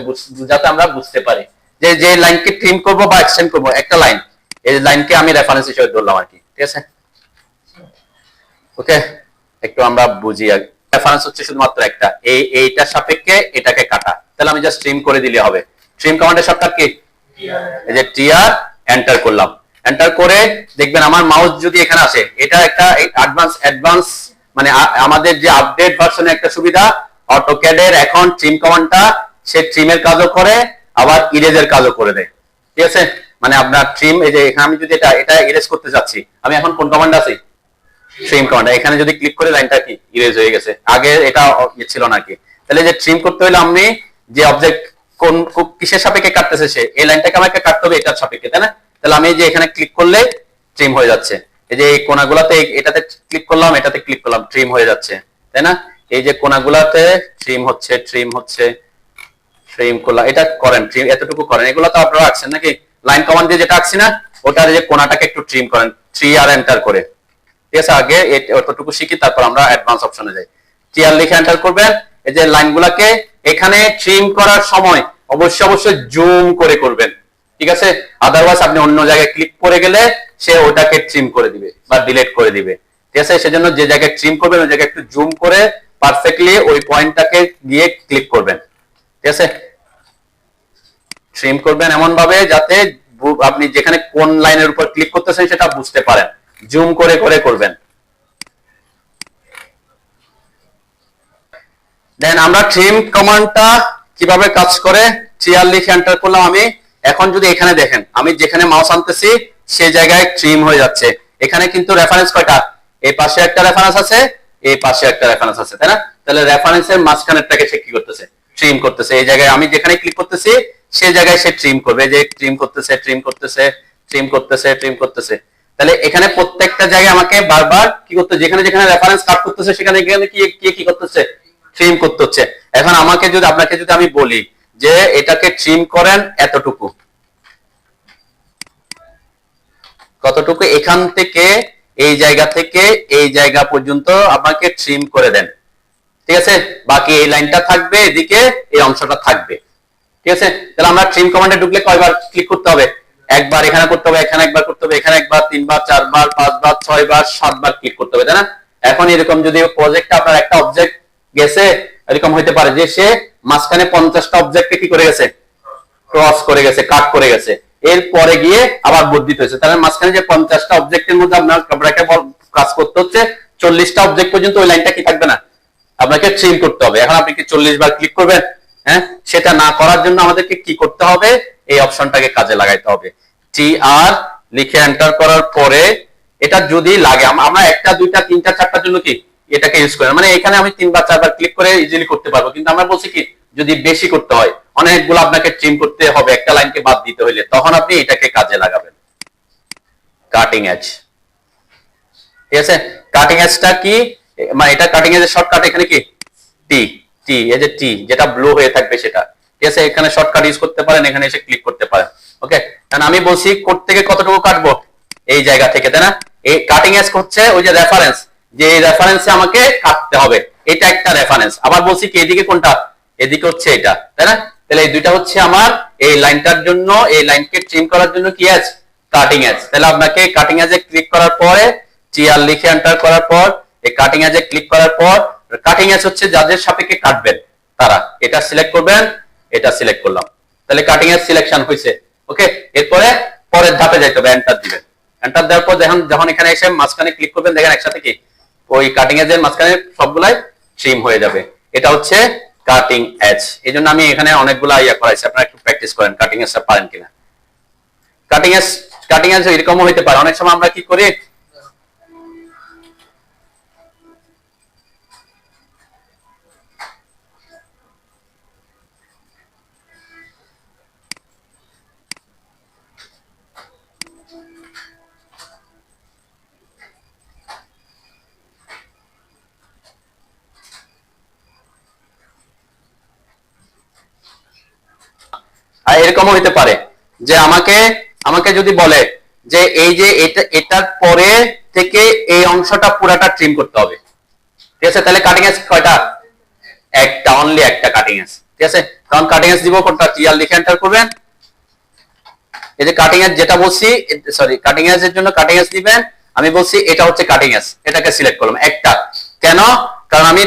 যাতে আমরা বুঝতে পারি যে যে লাইনকে ট্রিম করব বা এক্সটেন্ড করব, একটা লাইন, এই লাইনকে আমি রেফারেন্স হিসেবে ধরলাম আর কি। ঠিক আছে, ওকে, একটু আমরা বুঝি। রেফারেন্স হচ্ছে শুধুমাত্র একটা, এইটার সাপেক্ষে এটাকে কাটা, তাহলে আমি জাস্ট ট্রিম করে দিলে হবে। ট্রিম কমান্ডের শর্টকাট কি, এই যে TR, এন্টার করলাম। এন্টার করে দেখবেন আমার মাউস যদি এখানে আসে, এটা একটা অ্যাডভান্স মানে আমাদের যে আপডেট ভার্সনের একটা সুবিধা, অটোক্যাডের এখন ট্রিম কমান্ডটা সে ট্রিমের কাজও করে আবার ইরেজের কাজও করে দেয়। ঠিক আছে, মানে আপনার ট্রিম, এই যে এখানে আমি যদি এটা ইরেজ করতে যাচ্ছি, আমি এখন কোন কমান্ড আছি, ট্রিম কমান্ড, এখানে যদি ক্লিক করে লাইনটা কি ইরেজ হয়ে গেছে, আগে এটা ছিল না কি। তাহলে যে ট্রিম করতে হলে আমি যে অবজেক্ট কোন কিসের সাপেক্ষে কাটতেছে সে, এই লাইনটাকে আমাকে কাটতে হবে এটার সাপেক্ষে, তাই না। তাহলে আমি যে এখানে ক্লিক করলে ট্রিম হয়ে যাচ্ছে, এই যে এই কোণাগুলাতে এটাতে ক্লিক করলাম, এটাতে ক্লিক করলাম, ট্রিম হয়ে যাচ্ছে, তাই না। এই যে কোণাগুলাতে ট্রিম হচ্ছে, ট্রিম করলাম, এটা করেন, ট্রিম এতটুকু করেন, এগুলো তো আপনারা আঁকছেন নাকি, লাইন কমান্ড দিয়ে যেটা আঁকছি না ওটার যে কোণাটাকে একটু ট্রিম করেন, 3R এন্টার করে। ঠিক আছে, আগে এতটুকু শিখি তারপর আমরা অ্যাডভান্স অপশনে যাই। 3R লিখে এন্টার করবেন। এই যে লাইনগুলোকে এখানে ট্রিম করার সময় অবশ্যই জুম করে করবেন, ঠিক আছে, আদারওয়াইজ আপনি অন্য জায়গায় ক্লিক করে গেলে সে ওটাকে ট্রিম করে দিবে বা ডিলিট করে দিবে। ঠিক আছে, সেজন্য যে জায়গায় ট্রিম করবেন ওই জায়গায় একটু জুম করে পারফেক্টলি ওই পয়েন্টটাকে গিয়ে ক্লিক করবেন। ঠিক আছে, ট্রিম করবেন এমন ভাবে যাতে আপনি যেখানে কোন লাইনের উপর ক্লিক করতেছেন সেটা বুঝতে পারেন, জুম করে করে করবেন। দেন আমরা ট্রিম কমান্ডটা কিভাবে কাজ করে, 3R লিখে এন্টার করলাম আমি। এখন যদি এখানে দেখেন আমি যেখানে মাউস আনতেছি সেই জায়গায় ট্রিম হয়ে যাচ্ছে। এখানে কিন্তু রেফারেন্স কয়টা, এই পাশে একটা রেফারেন্স আছে, এই পাশে একটা রেফারেন্স আছে, তাই না। তাহলে রেফারেন্সের মাঝখানেরটাকে সে কি করতেছে, ট্রিম করতেছে। এই জায়গায় আমি যেখানে ক্লিক করতেছি সেই জায়গায় সে ট্রিম করবে, যে ট্রিম করতেছে। তাহলে এখানে প্রত্যেকটা জায়গায় আমাকে বারবার কি করতে, যেখানে যেখানে রেফারেন্স কাট করতেছে সেখানে কি করতেছে, ট্রিম করতে হচ্ছে। এখন আপনাকে যদি আমি বলি যে এটাকে ট্রিম করেন এতটুকু, কতটুকু, এখান থেকে এই জায়গা থেকে এই জায়গা পর্যন্ত আপনাকে ট্রিম করে দেন। ঠিক আছে, বাকি এই লাইনটা থাকবে, এদিকে এই অংশটা থাকবে। ঠিক আছে? তাহলে আমরা ট্রিম কমান্ডে ঢুকলে কয়বার ক্লিক করতে হবে? একবার এখানে করতে হবে, এখানে একবার করতে হবে, এখানে একবার, তিনবার, চারবার, পাঁচবার, ছয়বার, সাতবার ক্লিক করতে হবে, তাই না? এখন এরকম যদি প্রজেক্টে আপনার একটা অবজেক্ট গেছে, এরকম হইতে পারে যে সে মাঝখানে 50টা অবজেক্টকে কি করে গেছে, ক্রস করে গেছে, কাট করে গেছে, এরপরে গিয়ে আবার বর্ধিত হয়েছে। তাহলে মাঝখানে যে 50টা অবজেক্টের মধ্যে আপনাকে কাজ করতে হচ্ছে 40টা অবজেক্ট পর্যন্ত ওই লাইনটা কি থাকবে না, আপনাকে ট্রিম করতে হবে। এখন আপনি কি 40 বার ক্লিক করবেন? হ্যাঁ, সেটা না করার জন্য আমাদেরকে কি করতে হবে? এই অপশনটাকে কাজে লাগাইতে হবে। TR লিখে এন্টার করার পরে এটা যদি লাগে, আমরা একটা, দুইটা, তিনটা, চারটার জন্য কি এটাকে ইউজ করি, মানে এখানে আমি 3 বার 4 বার ক্লিক করে ইজিলি করতে পারবো। কিন্তু আমরা বলছি কি যদি বেশি করতে হয়, অনেকগুলো আপনাকে ট্রিম করতে হবে, একটা লাইনকে বাদ দিতে হইলে, তখন আপনি এটাকে কাজে লাগাবেন। কাটিং এজ, ঠিক আছে? কাটিং এজটা কি, মানে এটা কাটিং এজের শর্টকাট এখানে কি টি, টি এই যে টি যেটা ব্লু হয়ে থাকবে সেটা, ঠিক আছে? এখানে শর্টকাট ইউজ করতে পারেন, এখানে এসে ক্লিক করতে পারেন। ওকে, কারণ আমি বলছি কোড থেকে কতটুকু কাটবো, এই জায়গা থেকে, তাই না? এই কাটিং এজ হচ্ছে ওই যে রেফারেন্স, যে এই রেফারেন্সে আমাকে কাটতে হবে, এটা একটা রেফারেন্স। আবার বলছি কি এদিকে কোনটা, এদিকে হচ্ছে এটা, তাই না? তাহলে এই দুইটা হচ্ছে আমার এই লাইনটার জন্য, এই লাইনকে ট্রিম করার জন্য কি এজ, কাটিং এজ। তাহলে আপনাকে কাটিং এজে ক্লিক করার পরে টিআর লিখে এন্টার করার পর এই কাটিং এজে ক্লিক করার পর, কাটিং এজ হচ্ছে যাদের সাপেক্ষে কাটবেন তারা, এটা সিলেক্ট করবেন, এটা সিলেক্ট করলাম, তাহলে কাটিং এজ সিলেকশন হয়েছে। ওকে, এরপরে পরের ধাপে যাইতে হবে, এন্টার দিবেন। এন্টার দেওয়ার পর যখন এখানে এসে মাঝখানে ক্লিক করবেন, দেখেন একসাথে কি ওই কাটিং এজের মাঝখানে সবগুলাই ট্রিম হয়ে যাবে। এটা হচ্ছে কাটিং এজ। এই জন্য আমি এখানে অনেকগুলা ইয়া করাইছি, আপনারা একটু প্র্যাকটিস করেন কাটিং এজটা পারেন কিনা। কাটিং এজ এরকমও হইতে পারে, অনেক সময় আমরা কি করি, আর এরকমও হইতে পারে যে আমাকে যদি বলে যে এই যে এটার পরে থেকে এই অংশটা পুরাটা ট্রিম করতে হবে, ঠিক আছে? তাহলে কাটিং এজ কয়টা, একটা, অনলি একটা কাটিং এজ, ঠিক আছে? কারণ কাটিং এজ দিব কোনটা, টিআর লিখে এন্টার করবেন। এই যে কাটিং এজ যেটা বলছি, সরি, কাটিং এজ এর জন্য কাটিং এজ দিবেন, আমি বলছি এটা হচ্ছে কাটিং এজ, এটাকে সিলেক্ট করলাম একটা। কেন? কারণ আমি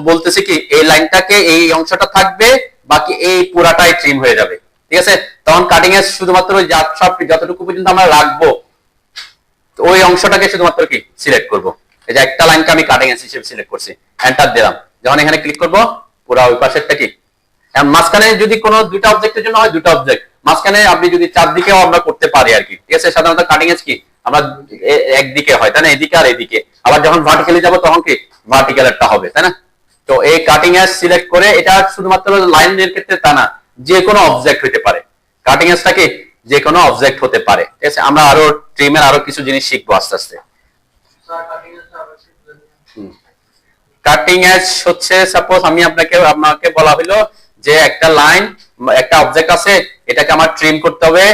বলতেছি কি এই লাইনটাকে এই অংশটা থাকবে, বাকি এই পুরাটাই ট্রিম হয়ে যাবে, ঠিক আছে? তখন কাটিং এজ শুধুমাত্র সব যতটুকু পর্যন্ত আমরা রাখবো ওই অংশটাকে শুধুমাত্র কি সিলেক্ট করব। এই যে একটা লাইনকে আমি কাটিং এজ হিসেবে সিলেক্ট করছি, এন্টার দিলাম। যখন এখানে ক্লিক করব, পুরো ওই পাশেরটা কি, মাঝখানে যদি কোনো দুইটা অবজেক্টের জন্য হয় দুটো অবজেক্ট, মাঝখানে আপনি যদি চারদিকেও আমরা করতে পারি আর কি, ঠিক আছে? সাধারণত কাটিং এজ কি আমরা একদিকে হয়, তাই না? এদিকে আর এদিকে, আবার যখন ভার্টিক্যালি যাব তখন কি ভার্টিক্যাল একটা হবে, তাই না? তো এই কাটিং এজ সিলেক্ট করে, এটা শুধুমাত্র লাইনের ক্ষেত্রে তা না, যে কোনো অবজেক্ট হতে পারে। কাটিং এজটা কি যে কোনো অবজেক্ট হতে পারে, ঠিক আছে? আমরা আরো ট্রিমের আরো কিছু জিনিস শিখবো আস্তে আস্তে। কাটিং এজ হচ্ছে সাপোজ আমাকে বলা হলো যে একটা লাইন, একটা অবজেক্ট আছে, এটাকে আমার ট্রিম করতে হবে,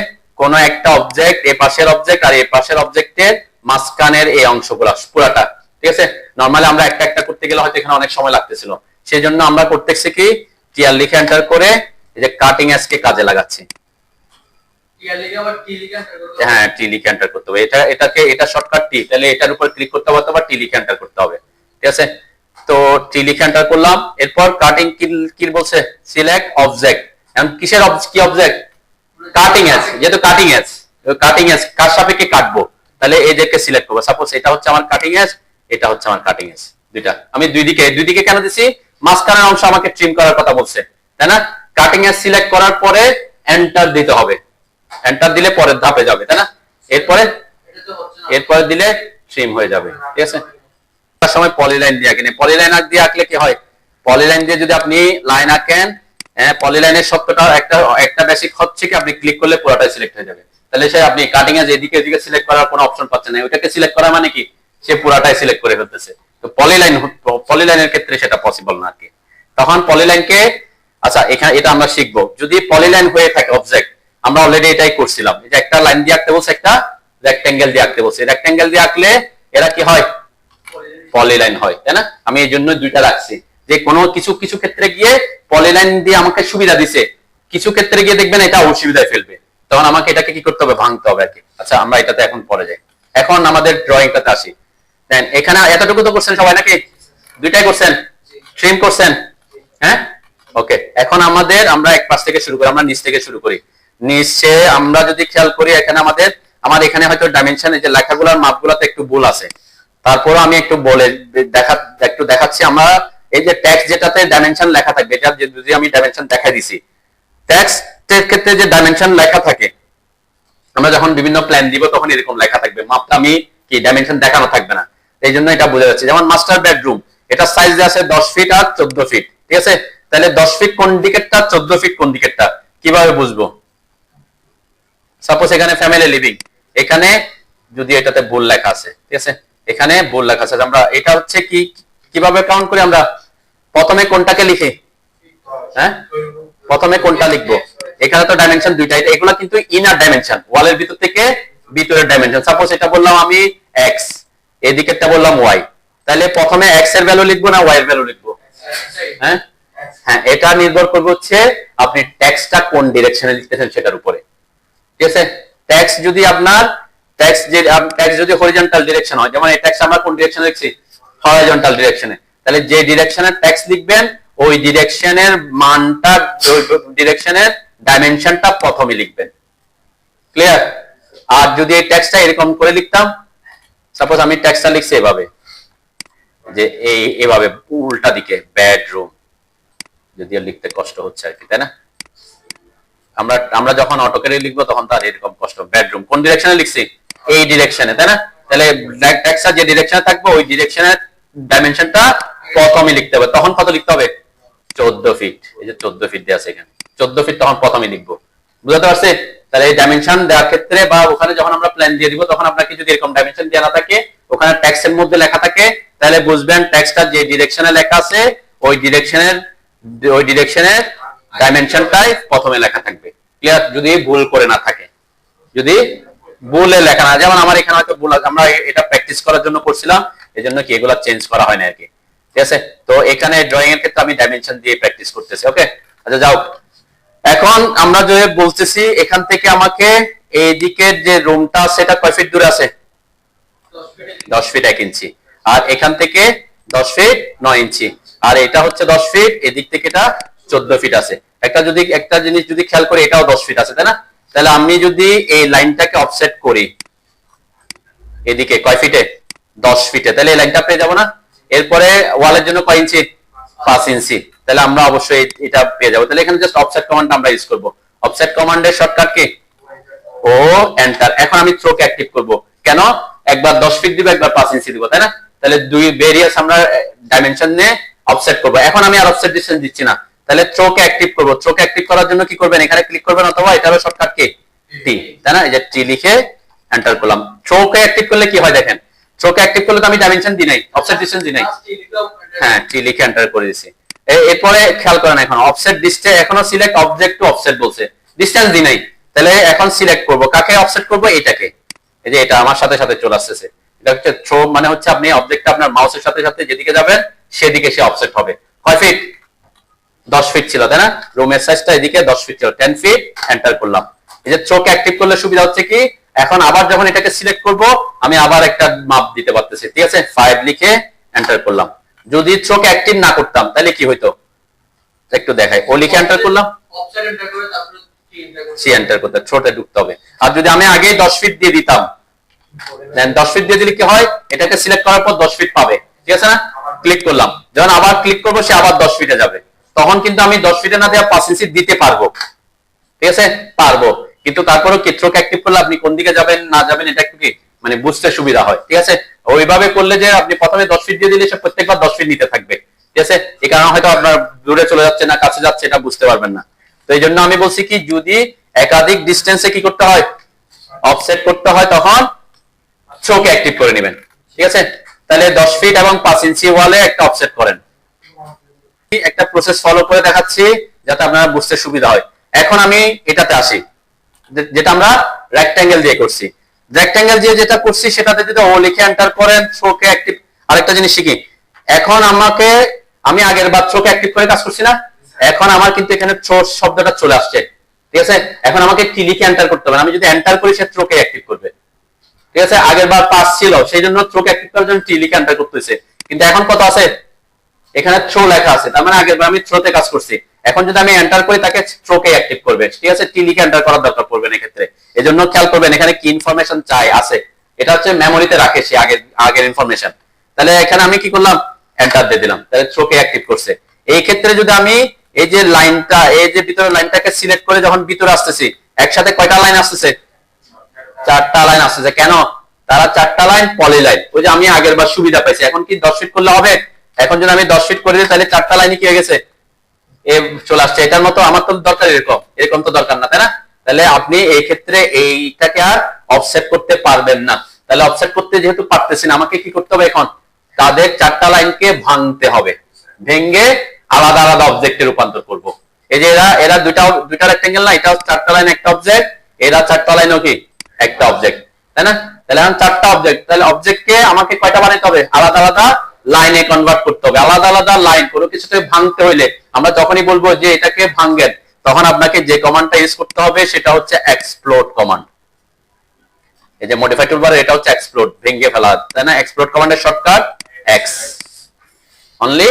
কোন একটা অবজেক্ট, এই পাশের অবজেক্ট আর এই পাশের অবজেক্টের মাঝখানের এই অংশগুলো পুরাটা, ঠিক আছে? নরমালি আমরা একটা একটা করতে গেলে হয়তো এখানে অনেক সময় লাগতেছিল, সেই জন্য আমরা করতেছি কি টিআর লিখে এন্টার করে এই যে কাটিং এজ কে কাজে লাগাচ্ছি। হ্যাঁ, টি লিখে এন্টার করতে হবে, এটা শর্টকাট টি, তাহলে এটার উপর ক্লিক করতে হবে অথবা টি লিখে এন্টার করতে হবে, ঠিক আছে? তো টি লিখে এন্টার করলাম। এরপর কাটিং কি বলছে, সিলেক্ট অবজেক্ট। এখন কিসের কি অবজেক্ট, কাটিং এজ, যেহেতু কাটিং এজ কার সাপেক্ষে কাটবো, তাহলে এই দিকে সিলেক্ট করবো। সাপোজ এটা হচ্ছে আমার কাটিং এজ, এটা হচ্ছে আমার কাটিং এজ, দুইটা আমি দুই দিকে কেন দিছি, মাঝখানের অংশ আমাকে ট্রিম করার কথা বলছে, তাই না? কাটিং এজ সিলেক্ট করার পরে এন্টার দিতে হবে, এন্টার দিলে পরের ধাপে যাবে, তাই না? এরপরে দিলে ট্রিম হয়ে যাবে, ঠিক আছে? সময় পলিলাইন দিয়ে আঁকেন, পলিলাইন দিয়ে আঁকলে কি হয়, পলিলাইন দিয়ে যদি আপনি লাইন আঁকেন, পলিলাইনের সত্যটা একটা বেসিক হচ্ছে কি আপনি ক্লিক করলে পুরোটাই সিলেক্ট হয়ে যাবে। তাহলে সে আপনি কাটিং এজ এদিকে সিলেক্ট করার কোনো অপশন পাচ্ছেন না, ওইটাকে সিলেক্ট করা মানে কি সে পুরাটাই সিলেক্ট করে ফেলতেছে। তো পলিলাইনের ক্ষেত্রে সেটা পসিবল না আর কি। তখন পলিলাইনকে, আচ্ছা এখানে এটা আমরা শিখবো, যদি পলিলাইন হয়ে থাকে অবজেক্ট, আমরা অলরেডি এটাই করছিলাম, যে একটা লাইন দিয়ে আঁকতে বলছে, একটা রেক্টেঙ্গেল দিয়ে আঁকতে বলছে, রেক্টেঙ্গেল দিয়ে আঁকলে এরা কি হয়, পলিলাইন হয়, তাই না? আমি এই জন্য দুইটা রাখছি, যে কোনো কিছু ক্ষেত্রে গিয়ে পলিলাইন দিয়ে আমাকে সুবিধা দিছে, কিছু ক্ষেত্রে গিয়ে দেখবেন এটা অসুবিধায় ফেলবে, তখন আমাকে এটাকে কি করতে হবে, ভাঙতে হবে আর কি। আচ্ছা আমরা এটাতে এখন পরে যাই, এখন আমাদের ড্রয়িংটাতে আসি। দেন এখানে এতটুকু তো করছেন সবাই নাকি, দুইটাই করছেন, ট্রিম করছেন, হ্যাঁ ওকে। এখন আমরা এক পাশ থেকে শুরু করি, আমরা নিচ থেকে শুরু করি। নিচে আমরা যদি খেয়াল করি এখানে আমার এখানে হয়তো ডাইমেনশন, এই যে লেখাগুলোর মাপগুলোতে একটু ভুল আছে, তারপর আমি একটু দেখাচ্ছি। আমরা এই যে টেক্সট যেটাতে ডাইমেনশন লেখা থাকবে, এটা যদি আমি ডাইমেনশন দেখাই দিছি, টেক্সটের ক্ষেত্রে যে ডাইমেনশন লেখা থাকে, আমরা যখন বিভিন্ন প্ল্যান দিব তখন এরকম লেখা থাকবে, মাপটা আমি কি ডাইমেনশন দেখানো থাকবে না, এই জন্য এটা বোঝা যাচ্ছে। যেমন মাস্টার বেডরুম, এটা সাইজ দেওয়া আছে 10 ফিট আর 14 ফিট, ঠিক আছে। তাহলে 10 ফিট কোন দিকেরটা, 14 ফিট কোন দিকেরটা, কিভাবে বুঝবো? সাপোজ এখানে ফ্যামিলি লিভিং, এখানে যদি এটাতে ভুল লেখা আছে, ঠিক আছে, এখানে ভুল লেখা আছে, আমরা এটা হচ্ছে কি কিভাবে কাউন্ট করি, আমরা প্রথমে কোনটাকে লিখি, হ্যাঁ প্রথমে কোনটা লিখবো, এখানে তো ডাইমেনশন দুইটা, এগুলা কিন্তু ইনার ডাইমেনশন, ওয়ালের ভিতর থেকে ভিতরের ডাইমেনশন। সাপোজ এটা বললাম আমি এক্স, এদিকেরটা বললাম ওয়াই, তাহলে প্রথমে এক্স এর ভ্যালু লিখবো না ওয়াই এর ভ্যালু লিখবো? হ্যাঁ হ্যাঁ, এটা নির্ভর করবে হচ্ছে আপনি টেক্সটটা কোন ডিরেকশনে লিখতেছেন সেটার উপরে, ঠিক আছে। টেক্সট যদি হরিজন্টাল ডিরেকশন হয়, যেমন এই টেক্সট আমরা কোন ডিরেকশনে লিখছি, হরিজন্টাল ডিরেকশনে, তাহলে যে ডিরেকশনের টেক্সট লিখবেন ওই ডিরেকশনের মানটা, ওই ডিরেকশনের ডাইমেনশনটা প্রথমে লিখবেন, ক্লিয়ার? আর যদি এই টেক্সটটা এরকম করে লিখতাম, সাপোজ আমি টেক্সটটা লিখছি এভাবে, যে এইভাবে উল্টা দিকে বেডরুম, যদিও লিখতে কষ্ট হচ্ছে আর কি, তাই না? আমরা যখন অটোক্যাডে লিখবো তখন তার এরকম কষ্ট। বেডরুম কোন ডিরেকশনে লিখছি, এই ডিরেকশনে, তাই না? তাহলে টেক্সটটা যে ডিরেকশনে থাকবে ওই ডিরেকশনের ডাইমেনশনটা প্রথমে লিখতে হবে। তখন কত লিখতে হবে, 14 ফিট, এই যে 14 ফিট দেওয়া আছে এখানে, 14 ফিট তখন প্রথমে লিখবো, বুঝতে পারছে? তাহলে এই ডাইমেনশন দেওয়ার ক্ষেত্রে বা ওখানে যখন আমরা প্ল্যান দিয়ে দিব তখন আপনাকে যদি এরকম ডাইমেনশন দেওয়া না থাকে, ওখানে টেক্সটের মধ্যে লেখা থাকে, তাহলে বুঝবেন টেক্সটটা যে ডিরেকশনে লেখা আছে ওই ডিরেকশনের ডাইমেনশনটাই প্রথমে লেখা থাকবে, ক্লিয়ার? যদি ভুল করে না থাকে, যদি ভুলে লেখা না, যেমন আমার এখানে হয়তো ভুল আছে, আমরা এটা প্র্যাকটিস করার জন্য করছিলাম, এজন্য কি এগুলা চেঞ্জ করা হয় না আর কি, ঠিক আছে। তো এখানে ড্রয়িং এর ক্ষেত্রে আমি ডাইমেনশন দিয়ে প্র্যাকটিস করতেছি, ওকে। আচ্ছা যাও, এখন আমরা যে বলতেছি এখান থেকে আমাকে এই দিকের যে রুমটা সেটা কয় ফিট দূরে আছে, 10 ফিট 1 ইঞ্চি, আর এখান থেকে 10 ফিট 9 ইঞ্চি, আর এটা হচ্ছে 10 ফিট, এদিক থেকে এটা 14 ফিট আছে। একটা জিনিস যদি খেয়াল করি, এটাও 10 ফিট আছে, তাই না? তাহলে আমি যদি এই লাইনটাকে অফসেট করি এদিকে কয় ফিটে, 10 ফিটে, তাহলে এই লাইনটা পেয়ে যাবো না? এরপরে ওয়ালের জন্য কয় ইঞ্চি, 5 ইঞ্চি, তাহলে আমরা অবশ্যই এটা পেয়ে যাবো। তাহলে এখানে জাস্ট অফসেট কমান্ডটা আমরা ইউজ করব। অফসেট কমান্ডের শর্টকাট কি, ও এন্টার। এখন আমি থ্রোকে অ্যাক্টিভ করব, কেন? একবার 10 ফিট দিব, একবার 5 ইঞ্চি দিব, তাই না? তাহলে দুই ভেরিয়াস আমরা ডাইমেনশন নিয়ে অফসেট করব। এখন আমি আর অফসেট ডিসটেন্স দিচ্ছি না, তাহলে থ্রোকে অ্যাক্টিভ করব। থ্রোকে অ্যাক্টিভ করার জন্য কি করবেন, এখানে ক্লিক করবেন, অথবা এটা হলো শর্টকাট কি, টি, তাই না? এই যে টি লিখে এন্টার করলাম। থ্রোকে অ্যাক্টিভ করলে কি হয় দেখেন, থ্রোকে অ্যাক্টিভ করলে তো আমি ডাইমেনশন দিই নাই, অফসেট ডিসটেন্স দিই নাই, হ্যাঁ টি লিখে এন্টার করে দিয়েছি। এরপরে খেয়াল করেন, এখন অফসেট ডিসটেন্স, এখনো সিলেক্ট অবজেক্ট টু অফসেট বলছে, ডিসটেন্স দিই নাই, তাহলে এখন সিলেক্ট করব কাকে অফসেট করব, এটাকে। এই যে এটা আমার সাথে সাথে চলে আসছে, এটা হচ্ছে থ্রো, মানে হচ্ছে আপনি অবজেক্টটা আপনার মাউসের সাথে সাথে যেদিকে যাবেন সেদিকে সে অফসেট হবে। কয় ফিট, 10 ফিট ছিল, তাই না? রুমের সাইজটা এদিকে 10 ফিট ছিল, 10 ফিট এন্টার করলাম। এই যে থ্রোকে অ্যাক্টিভ করলে সুবিধা হচ্ছে কি, এখন আবার যখন এটাকে সিলেক্ট করব আমি আবার একটা মাপ দিতে পারতেছি, ঠিক আছে? 5 লিখে এন্টার করলাম। যদি থ্রোকে অ্যাক্টিভ না করতাম তাহলে কি হইতো, একটু দেখাই, ও লিখে এন্টার করলাম, অফসেট এন্টার করে তারপরে সি এন্টার করতে, থ্রোতে ঢুকতে হবে। আর যদি আমি আগে 10 ফিট দিয়ে দিতাম, দেন 10 ফিট দিয়ে দিলে কি হয়, এটাকে সিলেক্ট করার পর 10 ফিট পাবে, ঠিক আছে না? ক্লিক করলাম, যখন আবার ক্লিক করব সে আবার 10 ফিটে যাবে, তখন কিন্তু আমি 10 ফিটে না দেওয়া 5 ইঞ্চি দিতে পারবো, ঠিক আছে? পারবো, কিন্তু তারপরেও থ্রোকে অ্যাক্টিভ করলে আপনি কোন দিকে যাবেন না যাবেন এটা একটু কি মানে বুঝতে সুবিধা হয়, ঠিক আছে? ওইভাবে করলে যে আপনি প্রথমে 10 ফিট দিয়ে দিলে সে প্রত্যেকবার 10 ফিট নিতে থাকবে, ঠিক আছে? এই কারণে হয়তো আপনার দূরে চলে যাচ্ছে না কাছে যাচ্ছে এটা বুঝতে পারবেন না। তো এই জন্য আমি বলছি কি, যদি একাধিক ডিস্টেন্সে কি করতে হয়, অফসেট করতে হয়, তখন থ্রোকে অ্যাক্টিভ করে নেবেন, ঠিক আছে? তাহলে 10 ফিট এবং 5 ইঞ্চি ওয়ালে একটা অফসেট করেন। একটা প্রসেস ফলো করে দেখাচ্ছি যাতে আপনারা বুঝতে সুবিধা হয়। এখন আমি এটাতে আসি, যেটা আমরা রেক্ট্যাঙ্গেল দিয়ে করছি। রেক্ট্যাঙ্গেল দিয়ে যেটা করছি সেটাতে যদি ও লিখে এন্টার করেন, থ্রোকে অ্যাক্টিভ। আরেকটা জিনিস শিখি, এখন আমি আগের বার থ্রোকে অ্যাক্টিভ করে কাজ করছি না, এখন আমার কিন্তু এখানে থ্রো শব্দটা চলে আসছে, ঠিক আছে। এখন আমাকে টি লিখে এন্টার করতে হবে, আমি যদি এন্টার করি সে থ্রোকে অ্যাক্টিভ করবে, ঠিক আছে। আগের বার পাস ছিল সেই জন্য থ্রোকে অ্যাক্টিভ করার জন্য টি লিখে এন্টার করতেছে, কিন্তু এখন কত আছে, এখানে থ্রো লেখা আছে, তার মানে আগের বার আমি থ্রোতে কাজ করছি। এখন যদি আমি এন্টার করি তাকে থ্রোকে অ্যাক্টিভ করবে, ঠিক আছে। টি লিখে এন্টার করার দরকার পড়বে না এক্ষেত্রে। এজন্য খেয়াল করবেন এখানে কি ইনফরমেশন চাই আছে, এটা হচ্ছে মেমোরিতে রাখে সে আগের ইনফরমেশন। তাহলে এখানে আমি কি করলাম, এন্টার দিয়ে দিলাম, তাহলে থ্রোকে অ্যাক্টিভ করছে। এই ক্ষেত্রে যদি আমি এই যে লাইনটা, এই যে ভিতরে লাইনটাকে সিলেক্ট করে যখন ভিতরে আসতেছি, একসাথে কয়টা লাইন আসতেছে, 4টা লাইন আসতেছে। কেন, তারা 4টা লাইন পলি লাইন, ওই যে আমি আগের বার সুবিধা পাইছি। এখন কি 10 ফিট করলে হবে, এখন যদি আমি 10 ফিট করে দিই তাহলে 4টা লাইনই কি হয়ে গেছে, এ চলে আসছে। এটার মতো আমার তো দরকার এরকম তো দরকার না, তাই না। তাহলে আপনি এই ক্ষেত্রে এইটাকে আর অফসেট করতে পারবেন না। তাহলে অফসেট করতে যেহেতু পারতেছি না, আমাকে কি করতে হবে, এখন তাদের 4টা লাইনকে ভাঙতে হবে, ভেঙে আলাদা আলাদা অবজেক্টে রূপান্তর করব। এই যে এরা দুইটা রেক্টেঙ্গেল না, এটা 4টা লাইন একটা অবজেক্ট, এরা 4টা লাইনও কি একটা অবজেক্ট, তাই না। তাহলে এখন 4টা অবজেক্ট, তাহলে অবজেক্টকে আমাকে কয়টা বানাইতে হবে, আলাদা আলাদা লাইনে কনভার্ট করতে হবে। আলাদা আলাদা লাইন, কোনো কিছুতে ভাঙতে হইলে আমরা যখনই বলবো যে এটাকে ভাঙেন, তখন আপনাকে যে কমান্ডটা ইউজ করতে হবে সেটা হচ্ছে এক্সপ্লোড কমান্ড। এই যে মডিফাই টুলবার, এটা হচ্ছে এক্সপ্লোড, ভেঙে ফেলা, তাই না। এক্সপ্লোড কমান্ডের শর্টকাট এক্স, অনলি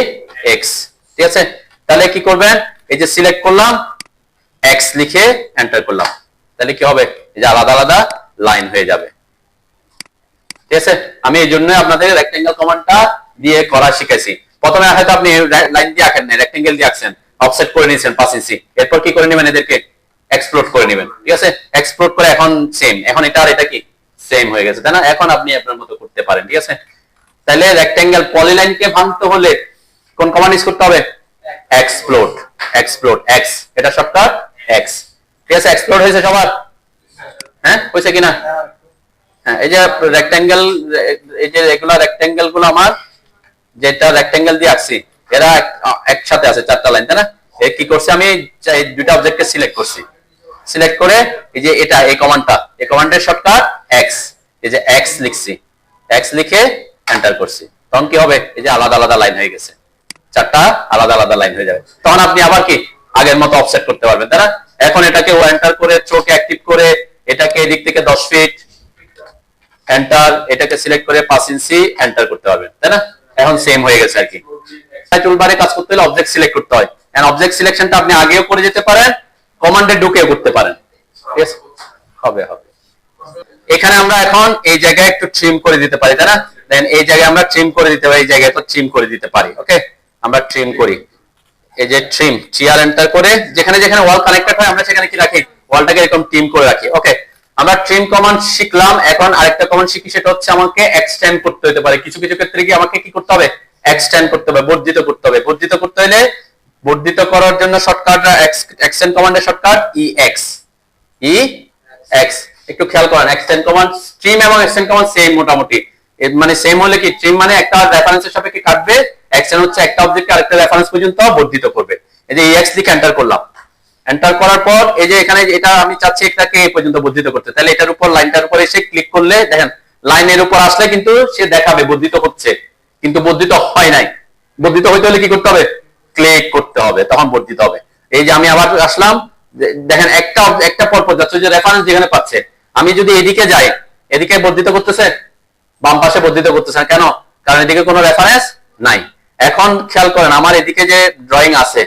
এক্স, ঠিক আছে। তাহলে কি করবেন, এই যে সিলেক্ট করলাম, এক্স লিখে এন্টার করলাম, তাহলে কি হবে, এই যে আলাদা আলাদা লাইন হয়ে যাবে, ঠিক আছে। আমি এই জন্য আপনাদের রেক্টেঙ্গেল কমান্ডটা দিয়ে করা শিখেছি। প্রথমে হয়তো আপনি লাইন দিয়ে আঁকেন না, রেক্টেঙ্গেল দিয়ে আঁকছেন, অফসেট করে নিয়েছেন 5 ইঞ্চি, এরপর কি করে নেবেন, এদেরকে এক্সপ্লোড করে নেবেন, ঠিক আছে। এক্সপ্লোড করে এখন সেম, এখন এটা আর এটা কি সেম হয়ে গেছে, তাই না। এখন আপনি আপনার মতো করতে পারেন, ঠিক আছে। তাহলে রেক্টেঙ্গেল পলিলাইনকে ভাঙতে হলে কোন কমান্ড ইউজ করতে হবে, এক্সপ্লোড, এক্সপ্লোড এক্স, এটা শর্টকাট এক্স, ঠিক আছে। এক্সপ্লোড হয়েছে সবার, হ্যাঁ হয়েছে কিনা। হ্যাঁ, এই যে রেক্টেঙ্গেল, এই যে রেগুলার রেক্টেঙ্গেল গুলো আমার যেটা রেক্টেঙ্গেল দিয়ে আঁকছি, এরা একসাথে আছে 4টা লাইন, তাই না। এর কি করছি, আমি দুইটা অবজেক্টকে সিলেক্ট করছি, সিলেক্ট করে এই যে এটা এই কমান্ডটা, এই কমান্ডের শর্টকাট এক্স, এই যে এক্স লিখছি, এক্স লিখে এন্টার করছি, তখন কি হবে, এই যে আলাদা আলাদা লাইন হয়ে গেছে, 4টা আলাদা আলাদা লাইন হয়ে যাবে। তখন আপনি আবার কি আগের মতো অফসেট করতে পারবেন, তাই না। এখন এটাকে এন্টার করে থ্রোকে অ্যাক্টিভ করে এটাকে এদিক থেকে 10 ফিট এন্টার, এটাকে সিলেক্ট করে 5 ইঞ্চি এন্টার করতে পারবেন, তাই না। এখন সেম হয়ে গেছে আর কি। টুলবারে কাজ করতে হলে অবজেক্ট সিলেক্ট করতে হয়, এন্ড অবজেক্ট সিলেকশনটা আপনি আগেও করে যেতে পারেন, কমান্ডে ঢুকেও করতে পারেন, ঠিক আছে। হবে হবে। এখানে আমরা এখন এই জায়গায় একটু ট্রিম করে দিতে পারি, তাই না। দেন এই জায়গায় আমরা ট্রিম করে দিতে পারি, এই জায়গায় তো ট্রিম করে দিতে পারি, ওকে। আমরা ট্রিম করি, এই যে ট্রিম, চিয়ার এন্টার করে যেখানে যেখানে ওয়াল কানেক্টেড হয় আমরা সেখানে কি রাখি, ওয়ালটাকে এরকম ট্রিম করে রাখি, ওকে। আমরা ট্রিম কমান্ড শিখলাম, এখন আরেকটা কমান্ড শিখি, সেটা হচ্ছে আমাকে এক্সটেন্ড করতে হতে পারে। কিছু কিছু ক্ষেত্রে কি আমাকে কি করতে হবে, এক্সটেন্ড করতে হবে, বর্ধিত করতে হবে। বর্ধিত করতে হলে, বর্ধিত করার জন্য শর্টকাট এক্সটেন্ড কমান্ডের শর্টকাট ই এক্স, ই এক্স। একটু খেয়াল করেন, এক্সটেন্ড কমান্ড, ট্রিম এবং এক্সটেন্ড কমান্ড সেম মোটামুটি, মানে সেম হলে কি, ট্রিম মানে একটা রেফারেন্সের সাপেক্ষে কাটবে, এক্সটেন্ড হচ্ছে একটা অবজেক্টকে আরেকটা রেফারেন্স পর্যন্ত বর্ধিত করবে। এই যে ই এক্স লিখে এন্টার করলাম, এন্টার করার পর এই যে এখানে এটা আমি চাচ্ছি এটাকে এই পর্যন্ত বর্ধিত করতে, তাহলে এটার উপর, লাইনটার উপর এসে ক্লিক করলে দেখেন লাইনের উপর আসলে কিন্তু সে দেখাবে বর্ধিত হচ্ছে, কিন্তু বর্ধিত হয় নাই। বর্ধিত হইতে হলে কি করতে হবে, ক্লিক করতে হবে, তখন বর্ধিত হবে। এই যে আমি আবার আসলাম, দেখেন একটা পরপর যাচ্ছে, যে রেফারেন্স যেখানে পাচ্ছে। আমি যদি এদিকে যাই, এদিকে বর্ধিত করতেছে, বাম পাশে বর্ধিত করতেছে না, কেন, কারণ এদিকে কোনো রেফারেন্স নাই। এখন খেয়াল করেন আমার এদিকে যে ড্রয়িং আছে,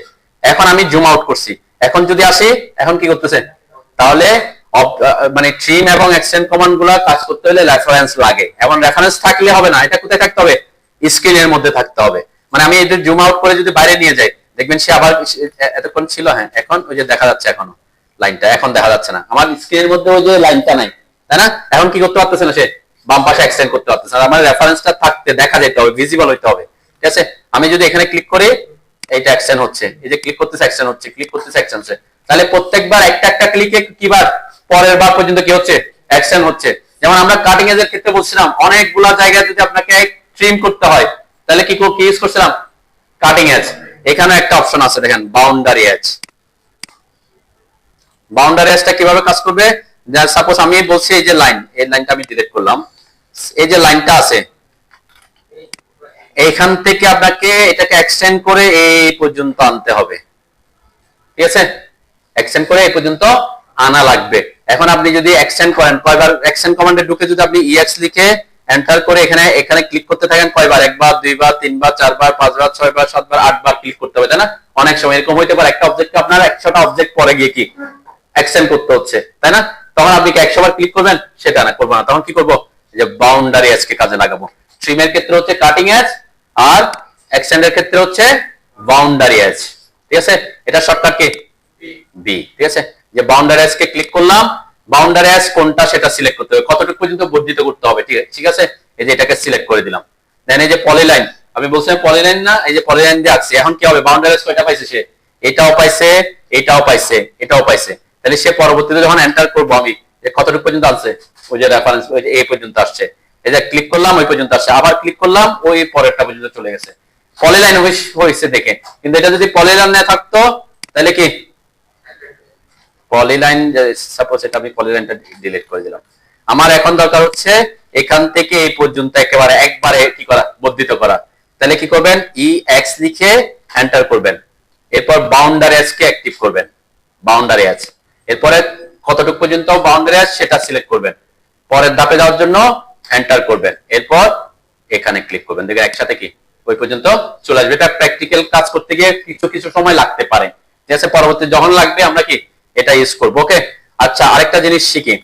এখন আমি জুম আউট করছি, এখন যদি আসি, এখন কি করতেছে, তাহলে মানে ট্রিম এবং এক্সটেন্ড কমান্ড গুলা কাজ করতে হলে রেফারেন্স লাগে, এবং রেফারেন্স থাকলে হবে না, এটা কোথায় থাকতে হবে, স্ক্রিনের মধ্যে থাকতে হবে। মানে আমি এদের জুম আউট করে যদি বাইরে নিয়ে যাই, দেখবেন সে আবার এতক্ষণ ছিল, হ্যাঁ এখন ওই যে দেখা যাচ্ছে, এখনো লাইনটা এখন দেখা যাচ্ছে না, আমার স্ক্রিনের মধ্যে ওই যে লাইনটা নাই, তাই না। এখন কি করতে পারতেছে না, সে বাম পাশে এক্সটেন্ড করতে পারতেছে না, আমার রেফারেন্সটা থাকতে, দেখা যেতে হবে, ভিজিবল হইতে হবে, ঠিক আছে। আমি যদি এখানে ক্লিক করি, এইটা এক্সটেন্ড হচ্ছে, এই যে ক্লিক করতেছে এক্সটেন্ড হচ্ছে, ক্লিক করতেছে এক্সটেন্ড হচ্ছে, তাহলে প্রত্যেকবার একটা একটা ক্লিকে কিবার পরের বার পর্যন্ত কি হচ্ছে, এক্সটেন্ড হচ্ছে। যেমন আমরা কাটিং এজের ক্ষেত্রে বলছিলাম, অনেকগুলা জায়গায় যদি আপনাকে ট্রিম করতে হয়, তাহলে কি ইউজ করছিলাম, কাটিং এজ। এখানে একটা অপশন আছে দেখেন, বাউন্ডারি এজ। বাউন্ডারি এজটা কিভাবে কাজ করবে, সাপোজ আমি বলছি এই যে লাইন, এই লাইনটা আমি ডিলিট করলাম, এই যে লাইনটা আছে, এইখান থেকে আপনাকে এটাকে এক্সটেন্ড করে এই পর্যন্ত আনতে হবে, ঠিক আছে, এক্সটেন্ড করে এই পর্যন্ত আনা লাগবে। এখন আপনি যদি এক্সটেন্ড করেন, কয়বার এক্সটেন্ড কমান্ডে ঢুকে যদি আপনি ইএক্স লিখে এন্টার করে এখানে এখানে ক্লিক করতে থাকেন, কয়বার, একবার, দুইবার, তিনবার, চারবার, পাঁচবার, ছয়বার, সাতবার, আটবার ক্লিক করতে হবে, তাই না? অনেক সময় এরকম হইতে পারে একটা অবজেক্টকে আপনার 100টা অবজেক্ট পরে গিয়ে কি এক্সটেন্ড করতে হচ্ছে, তাই না? তখন আপনি কি 100 বার ক্লিক করবেন? সেটা না, করবো না। তখন কি করবো, যে বাউন্ডারি এজকে কাজে লাগাবো। ট্রিমের ক্ষেত্রে হচ্ছে কাটিং এজ, আর এক্সটেন্ডের ক্ষেত্রে হচ্ছে বাউন্ডারি এজ। ঠিক আছে, এটা শর্টকাট কি বি। ঠিক আছে, যে বাউন্ডারি এজকে ক্লিক করলাম, বাউন্ডারি এজ কোনটা সেটা সিলেক্ট করতে হবে, কতটুকু পর্যন্ত বর্ধিত করতে হবে। ঠিক আছে, এই যে এটাকে সিলেক্ট করে দিলাম। দেন এই যে পলিলাইন, আমি বলছিলাম পলিলাইন না, এই যে পলিলাইন দিয়ে আঁকছি। এখন কি হবে, বাউন্ডারি এজ কয়টা পাইছে সে, এটাও পাইছে, এটাও পাইছে, এটাও পাইছে। তাহলে সে পরবর্তীতে যখন এন্টার করবো আমি, যে কতটুকু পর্যন্ত আসছে, ওই যে রেফারেন্স ওই যে এই পর্যন্ত আসছে, এই যে ক্লিক করলাম ওই পর্যন্ত আসছে, আবার ক্লিক করলাম ওই পরেরটা পর্যন্ত চলে গেছে। পলিলাইন হয়েছে দেখে। কিন্তু এটা যদি পলিলাইন না থাকতো তাহলে কি, পলিলাইন সাপোজ এটা আমি পলিলাইনটা ডিলিট করে দিলাম। আমার এখন দরকার হচ্ছে এখান থেকে এই পর্যন্ত একেবারে একবারে কি করা, বর্ধিত করা। তাহলে কি করবেন, ই এক্স লিখে এন্টার করবেন, এরপর বাউন্ডারি এজ কে অ্যাক্টিভ করবেন, বাউন্ডারি এজ। এরপরে কতটুকু পর্যন্ত বাউন্ডারি এজ সেটা সিলেক্ট করবেন, পরের ধাপে যাওয়ার জন্য এন্টার করবেন, এরপর এখানে ক্লিক করবেন। দেখবেন একসাথে কি ওই পর্যন্ত চলে আসবে। এটা প্র্যাকটিক্যাল কাজ করতে গিয়ে কিছু সময় লাগতে পারে, ঠিক আছে? পরবর্তী যখন লাগবে আমরা কি এটা ইউজ করবো। ওকে, আচ্ছা আরেকটা জিনিস শিখি,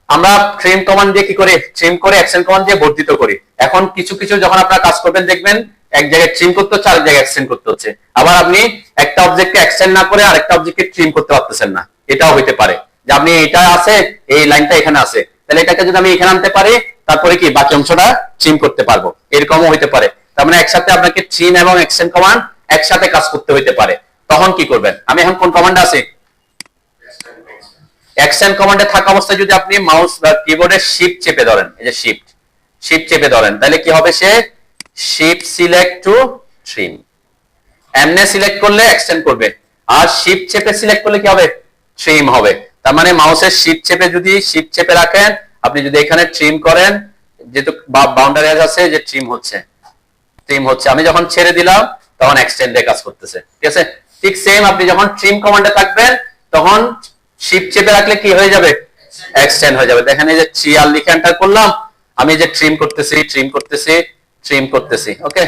আমরা ট্রিম কমান্ড দিয়ে কি করি, ট্রিম করে এক্সটেন্ড কমান্ড দিয়ে বর্ধিত করি। এখন কিছু যখন আপনারা কাজ করবেন দেখবেন এক জায়গায় ট্রিম করতে হচ্ছে, আরেক জায়গায় এক্সটেন্ড করতে হচ্ছে। আবার আপনি একটা অবজেক্টকে এক্সটেন্ড না করে আরেকটা অবজেক্টকে ট্রিম করতে পারতেছেন না, এটাও হইতে পারে। যে আপনি এটা আছে, এই লাইনটা এখানে আছে, তাহলে এটাকে যদি আমি এখানে আনতে পারি তারপরে কি বাকি অংশটা ট্রিম করতে পারবো, এরকমও হইতে পারে। তার মানে একসাথে আপনাকে ট্রিম এবং এক্সটেন্ড কমান্ড একসাথে কাজ করতে হইতে পারে। তখন কি করবেন, আমি এখন কোন কমান্ড আছে, এক্সটেন্ড কমান্ডে থাকা অবস্থায় যদি আপনি মাউস বা কিবোর্ডের শিফট চেপে ধরেন, এই যে শিফট চেপে ধরেন, তাহলে কি হবে, সে শিফট সিলেক্ট টু ট্রিম, এমনে সিলেক্ট করলে এক্সটেন্ড করবে, আর শিফট চেপে সিলেক্ট করলে কি হবে, ট্রিম হবে। তার মানে মাউসের শিফট চেপে যদি শিফট চেপে রাখেন, আপনি যদি এখানে ট্রিম করেন, যেহেতু বাউন্ডারি আছে যে ট্রিম হচ্ছে, আমি যখন ছেড়ে দিলাম তখন এক্সটেন্ডে কাজ করতেছে। ঠিক আছে, ঠিক সেম আপনি যখন ট্রিম কমান্ডে থাকবেন তখন শিফট চেপে রাখলে কি হয়ে যাবে, এক্সটেন্ড হয়ে যাবে। দেখেন এই যে ট্রিয়াল লিখে এন্টার করলাম, আমি যে ট্রিম করতেছি, ওকে,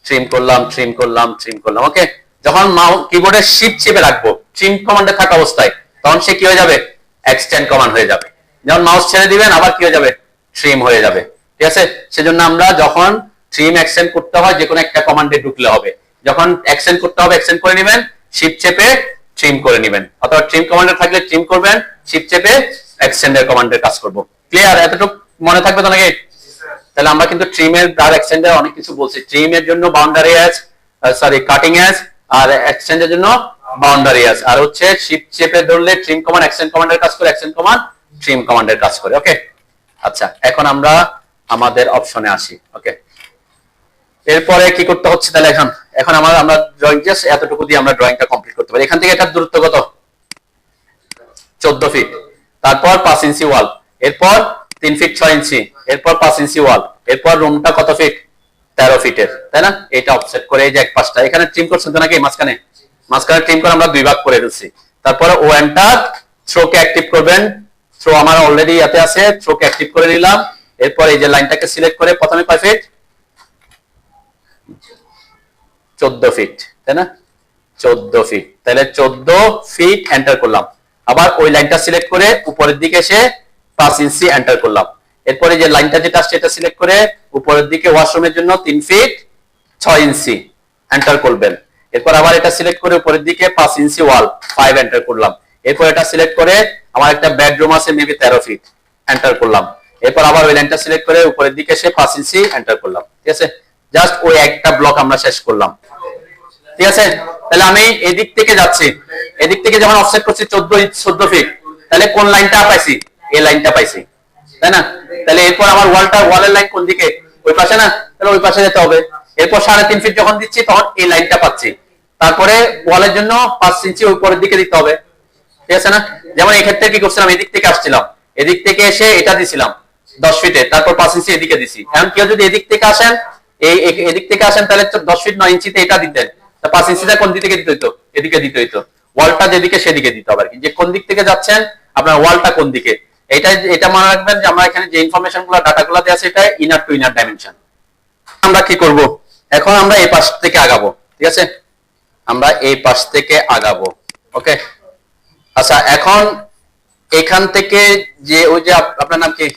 ট্রিম করলাম, ওকে। যখন কিবোর্ডের শিফট চেপে রাখবো ট্রিম কমান্ডে থাকা অবস্থায়, তখন সে কি হয়ে যাবে, এক্সটেন্ড কমান্ড হয়ে যাবে। যখন মাউস ছেড়ে দিবেন আবার কি হয়ে যাবে, ট্রিম হয়ে যাবে। ঠিক আছে, সেজন্য আমরা যখন ট্রিম এক্সটেন্ড করতে হয় যে কোনো একটা কমান্ডে ঢুকলে হবে, যখন এক্সটেন্ড করতে হবে এক্সটেন্ড করে নেবেন, শিফট চেপে ট্রিম করে নেবেন, অথবা ট্রিম কমান্ডে থাকলে ট্রিম করবেন, শিফট চেপে এক্সটেন্ডের কমান্ডের কাজ করব। ক্লিয়ার? এতটুকু মনে থাকবে তো নাকি? তাহলে আমরা কিন্তু ট্রিমের আর এক্সটেন্ডের অনেক কিছু বলছি। ট্রিমের জন্য বাউন্ডারি এজ, কাটিং এজ, আর এক্সটেন্ডের জন্য বাউন্ডারি এজ, আর হচ্ছে শিফট চেপে ধরলে ট্রিম কমান্ড এক্সটেন্ড কমান্ডের কাজ করে, এক্সটেন্ড কমান্ড ট্রিম কমান্ডের কাজ করে। ওকে, আচ্ছা এখন আমরা আমাদের অপশনে আসি। ওকে, এরপরে কি করতে হচ্ছে তাহলে, এখন আমরা ড্রয়িং জাস্ট এতটুকু দিয়ে আমরা ড্রয়িংটা কমপ্লিট করতে পারি। এখান থেকে এটার দূরত্ব কত, 14 ফিট, তারপর 5 ইঞ্চি ওয়াল, এরপর 3 ফিট 6 ইঞ্চি, এরপর 5 ইঞ্চি ওয়াল, এরপর রুমটা কত ফিট, 13 ফিটের, তাই না? এটা অফসেট করে এই যে এক পাশটা এখানে ট্রিম করছেন তো নাকি, মাঝখানে ট্রিম করে আমরা দুই ভাগ করে দিচ্ছি। তারপরে ও এন্টার, থ্রোকে অ্যাক্টিভ করবেন, থ্রো আমার অলরেডি এতে আছে, থ্রোকে অ্যাক্টিভ করে নিলাম। এরপর এই যে লাইনটাকে সিলেক্ট করে প্রথমে কয় ফিট, 14 ফিট, তাই না? 14 ফিট, তাহলে 14 ফিট এন্টার করলাম। আবার ওই লাইনটা সিলেক্ট করে উপরের দিকে এসে 5 ইঞ্চি এন্টার করলাম। এরপরে যে লাইনটা যেটা সেটা সিলেক্ট করে উপরের দিকে ওয়াশরুমের জন্য 3 ফিট 6 ইঞ্চি এন্টার করবেন। এরপর আবার এটা সিলেক্ট করে উপরের দিকে 5 ইঞ্চি ওয়াল 5 এন্টার করলাম। এরপর এটা সিলেক্ট করে আমার একটা বেডরুম আছে মেবি 13 ফিট এন্টার করলাম। এরপর আবার ওই লাইনটা সিলেক্ট করে উপরের দিকে এসে 5 ইঞ্চি এন্টার করলাম। ঠিক আছে, জাস্ট ওই একটা ব্লক আমরা শেষ করলাম। ঠিক আছে, তাহলে আমি এদিক থেকে যাচ্ছি, এদিক থেকে যখন অফসেট করছি 14 ফিট, তাহলে কোন লাইনটা পাইছি, এই লাইনটা পাইছি, তাই না? তাহলে এরপর আমার ওয়ালের লাইন কোন দিকে, ওই পাশে না, তাহলে ওই পাশে যেতে হবে। এরপর 3.5 ফিট যখন দিচ্ছি তখন এই লাইনটা পাচ্ছি, তারপরে ওয়ালের জন্য 5 ইঞ্চি উপরের দিকে দিতে হবে। ঠিক আছে না? যেমন এই ক্ষেত্রে কি করছিলাম, এদিক থেকে আসছিলাম, এদিক থেকে এসে এটা দিছিলাম 10 ফিটে, তারপর 5 ইঞ্চি এদিকে দিছি। এখন কেউ যদি এদিক থেকে আসেন, এদিক থেকে আসেন, তাহলে 10 ফিট 9 ইঞ্চিতে এটা দিতেন, 5 ইঞ্চিটা কোন দিকে দিতে হতো, এদিকে দিতে হইতো, ওয়ালটা যেদিকে সেদিকে দিতে হবে আর কি, যে কোন দিক থেকে যাচ্ছেন আপনার ওয়ালটা কোন দিকে। এটা মনে রাখবেন যে আমরা এখানে যে ইনফরমেশন গুলো ডাটাগুলো দেওয়া আছে এটা ইনার টু ইনার ডাইমেনশন। আমরা কি করব, এখন আমরা এই পাশ থেকে আগাবো, ঠিক আছে, আমরা এই পাশ থেকে আগাবো। ওকে, আচ্ছা এখন এখান থেকে যে ওই যে আপনার নাম কি,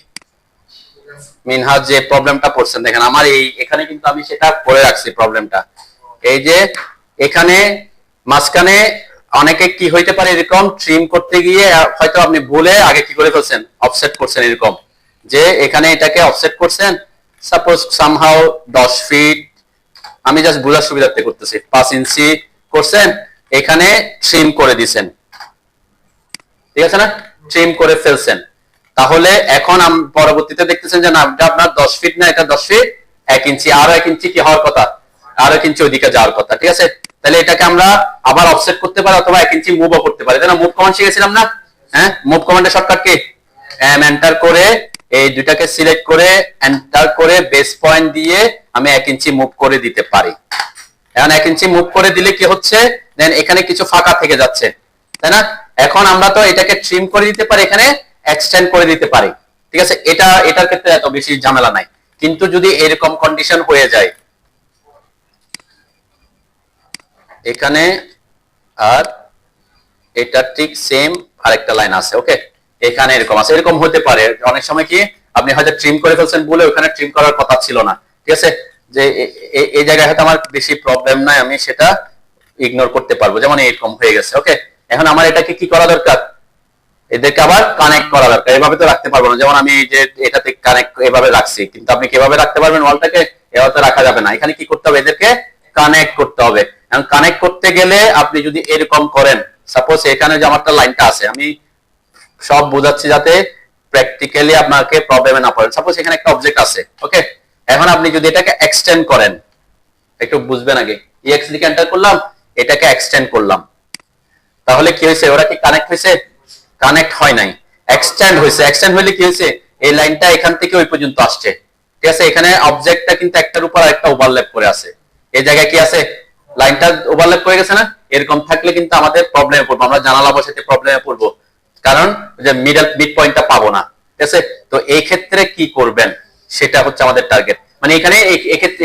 মিনহাজ, যে প্রবলেমটা পড়ছেন দেখেন আমার এই এখানে কিন্তু আমি সেটা করে রাখছি প্রবলেমটা। এই যে এখানে মাঝখানে অনেকে কি হইতে পারে এরকম ট্রিম করতে গিয়ে হয়তো আপনি ভুলে আগে কি করে ফেলছেন, অফসেট করছেন, এরকম যে এখানে এটাকে অফসেট করছেন সাপোজ সামহাউ 10 ফিট, আমি জাস্ট বোঝার সুবিধার্থে করতেছি, 5 ইঞ্চি করছেন, এখানে ট্রিম করে দিছেন, ঠিক আছে না, ট্রিম করে ফেলছেন। তাহলে এখন পরবর্তীতে দেখতেছেন যে না আপনার 10 ফিট না, এটা 10 ফিট 1 ইঞ্চি, আরো 1 ইঞ্চি কি হওয়ার কথা, আরো 1 ইঞ্চি ওইদিকে যাওয়ার কথা, ঠিক আছে। তাহলে এটাকে আমরা আবার অফসেট করতে পারি অথবা 1 ইঞ্চি মুভও করতে পারি, তাই না। মুভ কমান্ড শিখেছিলাম না, হ্যাঁ, মুভ কমান্ডের শর্টকাট কি, এন্টার করে এই দুটাকে সিলেক্ট করে এন্টার করে বেস পয়েন্ট দিয়ে আমি 1 ইঞ্চি মুভ করে দিতে পারি। এখন 1 ইঞ্চি মুভ করে দিলে কি হচ্ছে, দেন এখানে কিছু ফাঁকা থেকে যাচ্ছে, তাই না। এখন আমরা তো এটাকে ট্রিম করে দিতে পারি, এখানে এক্সটেন্ড করে দিতে পারি, ঠিক আছে। এটার ক্ষেত্রে এত বেশি ঝামেলা নাই। কিন্তু যদি এরকম কন্ডিশন হয়ে যায় এখানে, আর এটা ঠিক সেম আরেকটা লাইন আছে, ওকে, এখানে এরকম আছে, এরকম হতে পারে অনেক সময় কি আপনি হয়তো ট্রিম করে ফেলছেন বলে ওখানে ট্রিম করার কথা ছিল না, ঠিক আছে, যে এই জায়গায় হয়তো আমার বেশি প্রবলেম নাই, আমি সেটা ইগনোর করতে পারবো, যেমন এরকম হয়ে গেছে। ওকে, এখন আমার এটাকে কি করা দরকার, এদেরকে আবার কানেক্ট করা দরকার। এভাবে তো রাখতে পারবো না, যেমন আমি যে এটাতে কানেক্ট এভাবে রাখছি, কিন্তু আপনি কিভাবে রাখতে পারবেন ওয়ালটাকে, এভাবে রাখা যাবে না, এখানে কি করতে হবে, এদেরকে কানেক্ট করতে হবে। এখন কানেক্ট করতে গেলে আপনি যদি এরকম করেন, সাপোজ এখানে যে আমারটা লাইনটা আছে, আমি সব বোঝাচ্ছি যাতে প্র্যাকটিক্যালি আপনাকে প্রবলেমে না পড়েন। সাপোজ এখানে একটা অবজেক্ট আছে, ওকে, এখন আপনি যদি এটাকে এক্সটেন্ড করেন, একটু বুঝবেন আগে, এক্স লিখে এন্টার করলাম, এটাকে এক্সটেন্ড করলাম, তাহলে কি হয়েছে, ওরা কি কানেক্ট হয়েছে, কানেক্ট হয় নাই, এক্সটেন্ড হয়েছে। এক্সটেন্ড হলে কি হয়েছে, এই লাইনটা এখান থেকে ওই পর্যন্ত আসছে, ঠিক আছে। এখানে অবজেক্টটা কিন্তু একটার উপর আরেকটা ওভারল্যাপ করে আছে, এই জায়গায় কি আছে, লাইনটা ওভারল্যাপ করে গেছে না। এরকম থাকলে কিন্তু আমাদের প্রবলেমে পড়বো, আমরা জানালা বসাতে প্রবলেমে পড়বো, কারণ যে মিড পয়েন্টটা পাবো না, ঠিক আছে। তো এই ক্ষেত্রে কি করবেন, সেটা হচ্ছে আমাদের টার্গেট। মানে এখানে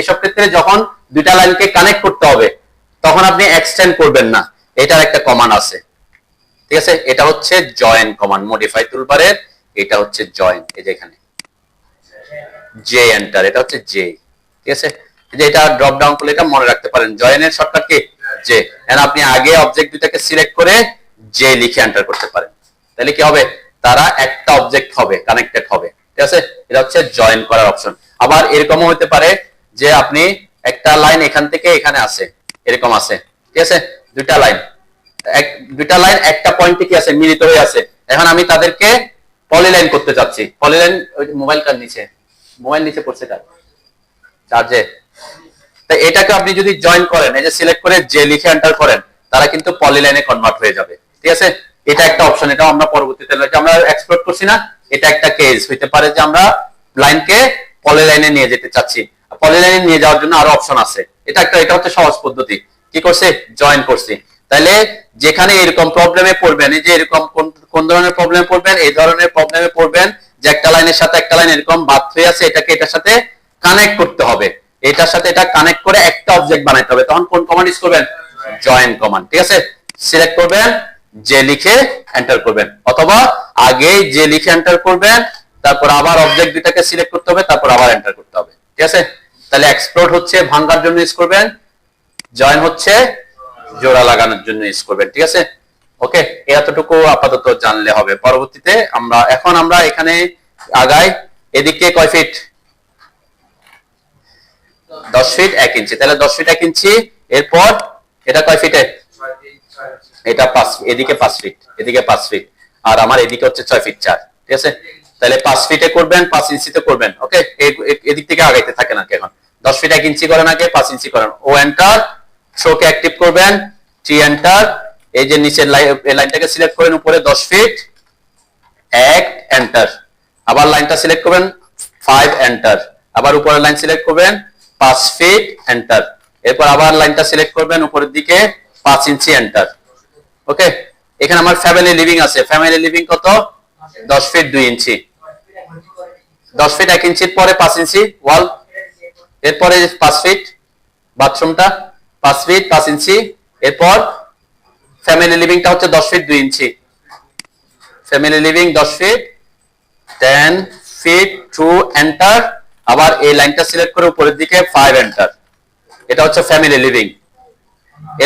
এসব ক্ষেত্রে যখন দুইটা লাইনকে কানেক্ট করতে হবে তখন আপনি এক্সটেন্ড করবেন না, এটার একটা কমান্ড আছে, ঠিক আছে। এটা হচ্ছে জয়েন কমান্ড, মডিফাই টুলবারের, এটা হচ্ছে জয়েন, এই যে এখানে জে এন্টার, এটা হচ্ছে জে, ঠিক আছে। যে এটা ড্রপ ডাউন করলে এটা মনে রাখতে পারেন, জয়েনের শর্টকাট কি, জে। এন্ড আপনি আগে অবজেক্ট দুটাকে সিলেক্ট করে জে লিখে এন্টার করতে পারেন, তাহলে কি হবে, তারা একটা অবজেক্ট হবে, কানেক্টেড হবে, ঠিক আছে। এটা হচ্ছে জয়েন করার অপশন। আবার এরকমও হতে পারে যে আপনি একটা লাইন এখান থেকে এখানে আছে, এরকম আছে, ঠিক আছে, দুইটা লাইন একটা পয়েন্টে কি আছে, মিলিত হয়ে আছে। এখন আমি তাদেরকে পলিলাইন করতে চাচ্ছি, পলিলাইন ওই মোবাইল কার নিচে, মোবাইল নিচে পড়ছে কার চার্জে, তো এটাকে আপনি যদি জয়েন করেন, এই যে সিলেক্ট করে জে লিখে এন্টার করেন, তারা কিন্তু পলিলাইনে কনভার্ট হয়ে যাবে, ঠিক আছে। এটা একটা অপশন, এটা আমরা পরবর্তীতে আমরা এক্সপ্লোর করছি না, এটা একটা কেস হইতে পারে যে আমরা লাইনকে পলিলাইনে নিয়ে যেতে চাচ্ছি, পলিলাইনে নিয়ে যাওয়ার জন্য আরো অপশন আছে। এটা হচ্ছে সহজ পদ্ধতি, কি করছে, জয়েন করছি। তাহলে যেখানে এরকম প্রবলেমে পড়বেন, এই যে এরকম কোন ধরনের প্রবলেমে পড়বেন, এই ধরনের প্রবলেমে পড়বেন যে একটা লাইনের সাথে একটা লাইন এরকম বাদ হয়ে আছে, এটাকে এটার সাথে কানেক্ট করতে হবে, এটার সাথে এটা কানেক্ট করে একটা অবজেক্ট বানাইতে হবে, তখন কোন কমান্ড ইউজ করবেন, জয়েন কমান্ড, ঠিক আছে। সিলেক্ট করবেন, জে লিখে এন্টার করবেন, অথবা আগে জে লিখে এন্টার করবেন, তারপর আবার অবজেক্ট দুটাকে সিলেক্ট করতে হবে, তারপর আবার এন্টার করতে হবে, ঠিক আছে। তাহলে এক্সপ্লোর হচ্ছে ভাঙার জন্য ইউজ করবেন, জয়েন হচ্ছে জোড়া লাগানোর জন্য ইউজ করবেন, ঠিক আছে। ওকে, এতটুকু আপাতত জানলে হবে। পরবর্তীতে এখন আমরা এখানে আগাই, এদিকে কয় ফিট, 10 ফিট 1 ইঞ্চি, তাহলে 10 ফিট 1 ইঞ্চি, এরপর এটা কয় ফিটে, এটা 5, এদিকে 5 ফিট, এদিকে 5 ফিট, আর আমার এদিকে হচ্ছে 6 ফিট 4, ঠিক আছে। তাহলে 5 ফিটে করবেন, 5 ইঞ্চিতে করবেন, ওকে, এদিক থেকে আগাইতে থাকেন আর কি। এখন 10 ফিট 1 ইঞ্চি করেন, আগে 5 ইঞ্চি করেন, ও এন্টার, শোকে অ্যাক্টিভ করবেন, টি এন্টার, এই যে নিচের লাইনটাকে সিলেক্ট করেন, উপরে 10 ফিট 1 এন্টার, আবার লাইনটা সিলেক্ট করবেন 5 এন্টার, আবার উপরের লাইন সিলেক্ট করবেন 5 ফিট এন্টার, এরপর আবার লাইনটা সিলেক্ট করবেন উপরের দিকে 5 ইঞ্চি এন্টার। ওকে, এখানে আমার ফ্যামিলি লিভিং আছে, ফ্যামিলি লিভিং কত 10 ফিট 2 ইঞ্চি, 10 ফিট 1 ইঞ্চির পরে 5 ইঞ্চি ওয়াল, এরপরে 5 ফিট বাথরুমটা 5 ফিট 5 ইঞ্চি, এরপর ফ্যামিলি লিভিংটা হচ্ছে 10 feet 2 inch, family living 10 feet 10 feet to enter, আবার এই লাইনটা সিলেক্ট করে উপরের দিকে 5 এন্টার, এটা হচ্ছে ফ্যামিলি লিভিং।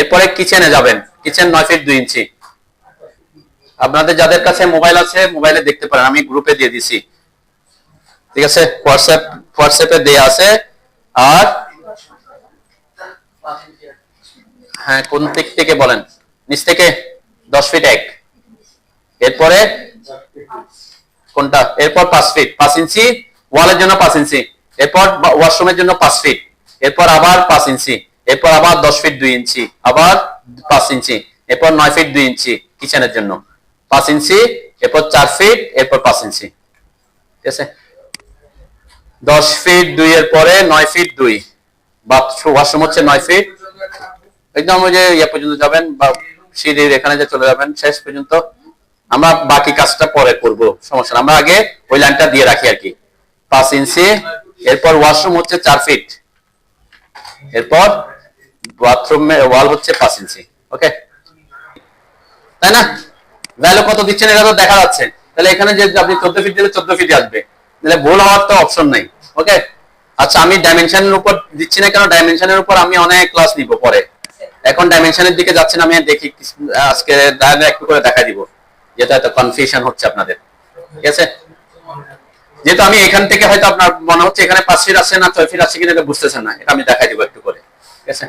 এরপরে কিচেনে যাবেন, কিচেন 9 ফিট 2 ইঞ্চি। আপনাদের যাদের কাছে মোবাইল আছে মোবাইলে দেখতে পারেন, আমি গ্রুপে দিয়ে দিছি, ঠিক আছে, হোয়াটসঅ্যাপে দেয়া আছে। আর হ্যাঁ, কোন দিক থেকে বলেন, নিচ থেকে 10 ফিট 1, এরপরে কোনটা, এরপর 5 ফিট 5 ইঞ্চি ওয়ালের জন্য 5 ইঞ্চি, এরপর ওয়াশরুমের জন্য 5 ফিট, এরপর আবার 5 ইঞ্চি, এরপর আবার 10 ফিট 2 ইঞ্চি, আবার 5 ইঞ্চি, এরপর 9 ফিট 2 ইঞ্চি কিচেনের জন্য 5 ইঞ্চি, এরপর 4 ফিট, এরপর 5 ইঞ্চি, ঠিক আছে। 10 ফিট 2 এর পরে 9 ফিট 2, বাথরুম ওয়াশরুম হচ্ছে 9 ফিট, একদম ওই যে ইয়া পর্যন্ত যাবেন বা সিঁড়ির এখানে যে চলে যাবেন শেষ পর্যন্ত। আমরা বাকি কাজটা পরে করব, সমস্যা না, আমরা আগে ওই লাইনটা দিয়ে রাখি আর কি। 5 ইঞ্চি, এরপর ওয়াশরুম হচ্ছে 4 ফিট, এরপর বাথরুমের ওয়াল হচ্ছে 5 ইঞ্চি। ওকে, তাই না? ভ্যালু কত দিচ্ছেন এটা তো দেখা যাচ্ছে, তাহলে এখানে যে আপনি 14 ফিট দিলে 14 ফিট আসবে, তাহলে ভুল হওয়ার তো অপশন নাই। ওকে, আচ্ছা আমি ডাইমেনশনের উপর দিচ্ছি না কেন, ডাইমেনশনের উপর আমি অনেক ক্লাস নিব পরে, এখন ডাইমেনশনের দিকে যাচ্ছি না, আমি দেখি আজকে একটু করে দেখা দিব, যেটা এত কনফিউশন হচ্ছে আপনাদের, ঠিক আছে। যেহেতু আমি এখান থেকে হয়তো আপনার মনে হচ্ছে এখানে 5 ফিট আছে না 6 ফিট আছে কিনা এটা বুঝতেছেন না, এটা আমি দেখাই দিব একটু করে, ঠিক আছে।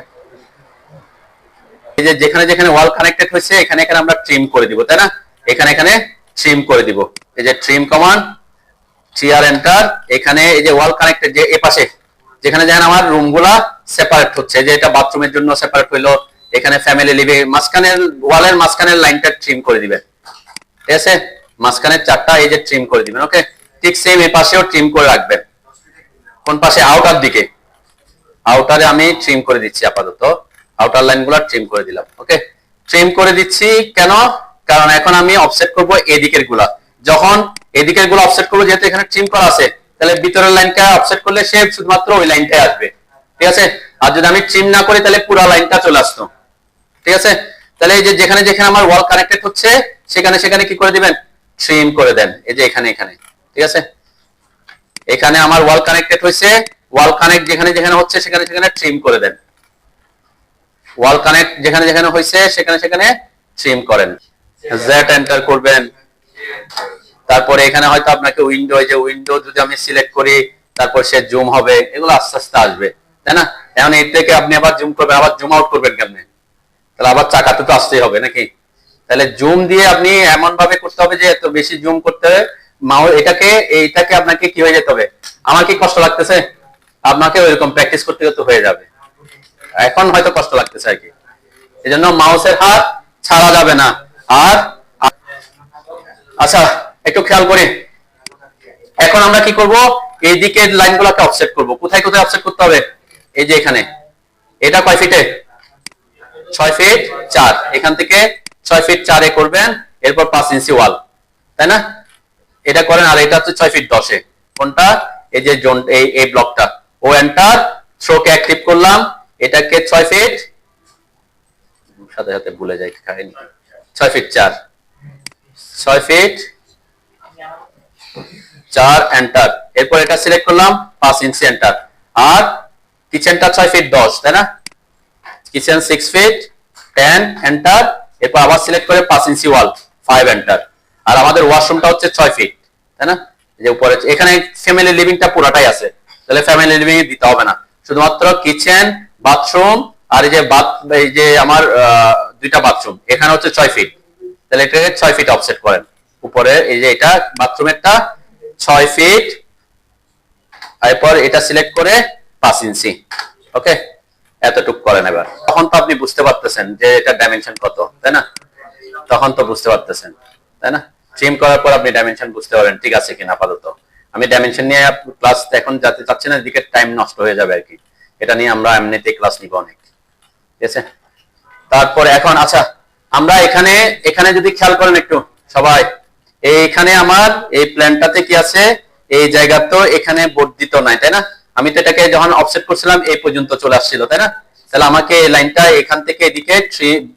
এই যে যেখানে যেখানে ওয়াল কানেক্টেড হয়েছে এখানে এখানে আমরা ট্রিম করে দিব, তাই না, এখানে এখানে ট্রিম করে দিব, এই যে ট্রিম কমান্ড ট্রিয়ার এন্টার। এখানে এই যে ওয়াল কানেক্টেড যে এপাশে যেখানে যেখানে আমার রুমগুলা সেপারেট হচ্ছে, যে এটা বাথরুমের জন্য সেপারেট হইলো, এখানে ফ্যামিলি লিভিং, মাঝখানের ওয়ালের মাঝখানের লাইনটা ট্রিম করে দিবেন, ঠিক আছে, মাঝখানের চারটা এই যে ট্রিম করে দিবেন। ওকে, ঠিক সেম এই পাশেও ট্রিম করে রাখবেন, কোন পাশে, আউটার দিকে, আউটারে আমি ট্রিম করে দিচ্ছি আপাতত, আউটার লাইনগুলো ট্রিম করে দিলাম। ওকে, ট্রিম করে দিচ্ছি কেন, কারণ এখন আমি অফসেট করব এদিকের গুলা, যখন এদিকের গুলো অফসেট করবো যেহেতু এখানে ট্রিম করা আছে, তাহলে ভিতরের লাইনটা অফসেট করলে সে শুধুমাত্র ওই লাইনটাই আসবে, ঠিক আছে। আর যদি আমি ট্রিম না করি তাহলে পুরো লাইনটা চলে আসতো, ঠিক আছে। তাহলে এই যে যেখানে যেখানে আমার ওয়াল কানেক্টেড হচ্ছে সেখানে সেখানে কি করে দিবেন, ট্রিম করে দেন, এই যে এখানে এখানে, ঠিক আছে। এখানে আমার ওয়াল কানেক্টেড হয়েছে, ওয়াল কানেক্ট যেখানে যেখানে হচ্ছে সেখানে সেখানে ট্রিম করে দেন, ওয়াল কানেক্ট যেখানে যেখানে হয়েছে সেখানে সেখানে ট্রিম করেন, জেড এন্টার করবেন। তারপরে এখানে হয়তো আপনাকে উইন্ডো, এই যে উইন্ডো যদি আমি সিলেক্ট করি তারপর সে জুম হবে, এগুলো আস্তে আস্তে আসবে, তাই না। এখন এর থেকে আপনি আবার জুম করবেন, আবার জুম আউট করবেন কেমনে, তাহলে আবার চাকাতে তো আসতেই হবে নাকি। তাহলে জুম দিয়ে আপনি এমন ভাবে করতে হবে যে এত বেশি জুম করতে হবে, এইটাকে আপনাকে কি হয়ে যেতে হবে, আমার কি কষ্ট লাগতেছে, আপনাকে ওইরকম প্র্যাকটিস করতে করতে হয়ে যাবে, এখন হয়তো কষ্ট লাগতেছে আর কি, এই জন্য মাউসের হাত ছাড়া যাবে না। আর আচ্ছা একটু খেয়াল করি, এখন আমরা কি করব, এই দিকের লাইনগুলোকে অফসেট করব, কোথায় কোথায় অফসেট করতে হবে, এই যে এখানে, এটা কয় ফিটে, 6 ফিট 4, এখান থেকে 6 ফিট 4 এ করবেন, এরপর 5 ইঞ্চি ওয়াল, তাই না, এটা করেন। আর এটা হচ্ছে 6 ফিট 10 এ, কোনটা, এই যে জোন, এই ব্লকটা, ও এন্টার, থ্রোকে অ্যাক্টিভ করলাম, এটাকে 6 ফিট, সাথে সাথে ভুলে যাই খাইনি, 6 ফিট 4, 6 ফিট 4 এন্টার, এরপর এটা সিলেক্ট করলাম 5 ইঞ্চি এন্টার। আর কিচেনটা 6 ফিট 10, তাই না, কিচেন 6 ফিট 10 এন্টার, এরপর আবার সিলেক্ট করে 5 ইঞ্চি ওয়াল 5 এন্টার। আর আমাদের ওয়াশরুমটা হচ্ছে 6 ফিট, তাই না, যে উপরে এখানে ফ্যামিলি লিভিংটা পুরাটাই আছে, তাহলে ফ্যামিলি লিভিং দিতে হবে না, শুধুমাত্র কিচেন বাথরুম আর এই যে আমার দুইটা বাথরুম এখানে হচ্ছে 6 ফিট, তাহলে এটাকে 6 ফিট অফসেট করেন উপরে, এই যে এটা বাথরুমেরটা 6 ফিট, এরপর এটা সিলেক্ট করে 5 ইঞ্চি। ওকে, এতটুক করেন। এবার তখন তো আপনি বুঝতে পারতেছেন যে এটা ডাইমেনশন কত, তাই না, তখন তো বুঝতে পারতেছেন, তাই না। ট্রিম করার পর আপনি ডাইমেনশন বুঝতে পারেন ঠিক আছে কিনা। আপাতত আমি ডাইমেনশন নিয়ে ক্লাস এখন যাতে চাচ্ছি না, এদিকে টাইম নষ্ট হয়ে যাবে আর কি, এটা নিয়ে আমরা এমনিতেই ক্লাস নিব অনেক, ঠিক আছে। তারপরে এখন আচ্ছা আমরা এখানে এখানে যদি খেয়াল করেন একটু সবাই, এইখানে আমার এই প্ল্যানটাতে কি আছে, এই জায়গা তো এখানে বর্ধিত নাই, তাই না? আমি তো এটাকে যখন অফসেট করছিলাম এই পর্যন্ত চলে আসছিল, তাই না? তাহলে আমাকে এই লাইনটা এখান থেকে এদিকে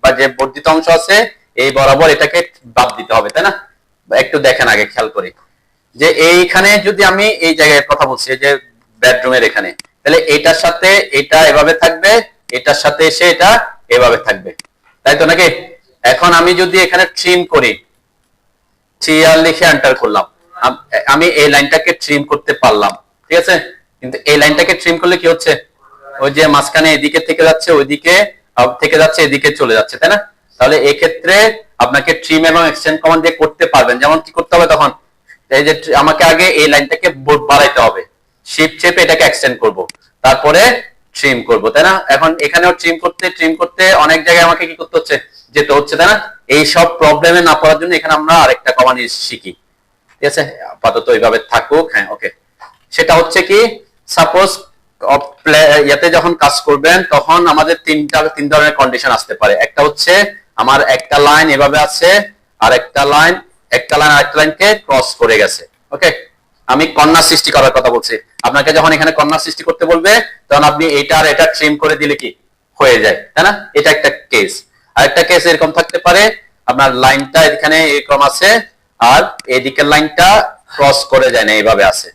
বা যে বর্ধিত অংশ আছে এই বরাবর এটাকে বাদ দিতে হবে, তাই না? একটু দেখেন আগে খেয়াল করি যে এইখানে যদি আমি এই জায়গায় কথা বলছি যে বেডরুমের এখানে, তাহলে এটার সাথে এটা এভাবে থাকবে, এটার সাথে এসে এটা এভাবে থাকবে, তাই তো নাকি? এখন আমি যদি এখানে ট্রিম করি, ট্রিয়ার লিখে এন্টার করলাম, আমি এই লাইনটাকে ট্রিম করতে পারলাম, ঠিক আছে? কিন্তু এই লাইনটাকে ট্রিম করলে কি হচ্ছে, ওই যে মাঝখানে এদিকে থেকে যাচ্ছে ওইদিকে, থেকে যাচ্ছে এদিকে চলে যাচ্ছে, তাই না? তাহলে এই ক্ষেত্রে আপনাকে ট্রিম এবং এক্সটেন্ড কমান্ড দিয়ে করতে পারবেন। যেমন কি করতে হবে তখন, এই যে আমাকে আগে এই লাইনটাকে বাড়াইতে হবে, শিফট চেপে এটাকে এক্সটেন্ড করব, তারপরে ট্রিম করব, তাই না? এখন এখানেও ট্রিম করতে অনেক জায়গায় আমাকে কি করতে হচ্ছে, যেতে হচ্ছে, তাই না? এই সব প্রবলেমে না পড়ার জন্য এখানে আমরা আরেকটা কমান্ড শিখি, ঠিক আছে? আপাতত এইভাবে থাকুক, হ্যাঁ ওকে। সেটা হচ্ছে কি, সাপোজ ইয়াতে যখন কাজ করবেন তখন আমাদের তিন ধরনের কন্ডিশন আসতে পারে। একটা হচ্ছে আমার একটা লাইন এভাবে আছে, আর একটা লাইন আরেকটা লাইনকে ক্রস করে গেছে, ওকে? আমি কর্নার সৃষ্টি করার কথা বলছি। আপনাকে যখন এখানে কর্নার সৃষ্টি করতে বলবে তখন আপনি এটা আর এটা ট্রিম করে দিলে কি হয়ে যায়, তাই না? এটা একটা কেস। আরেকটা কেস এরকম থাকতে পারে, আপনার লাইনটা এখানে এরকম আছে আর এদিকের লাইনটা ক্রস করে যায় না, এইভাবে আছে।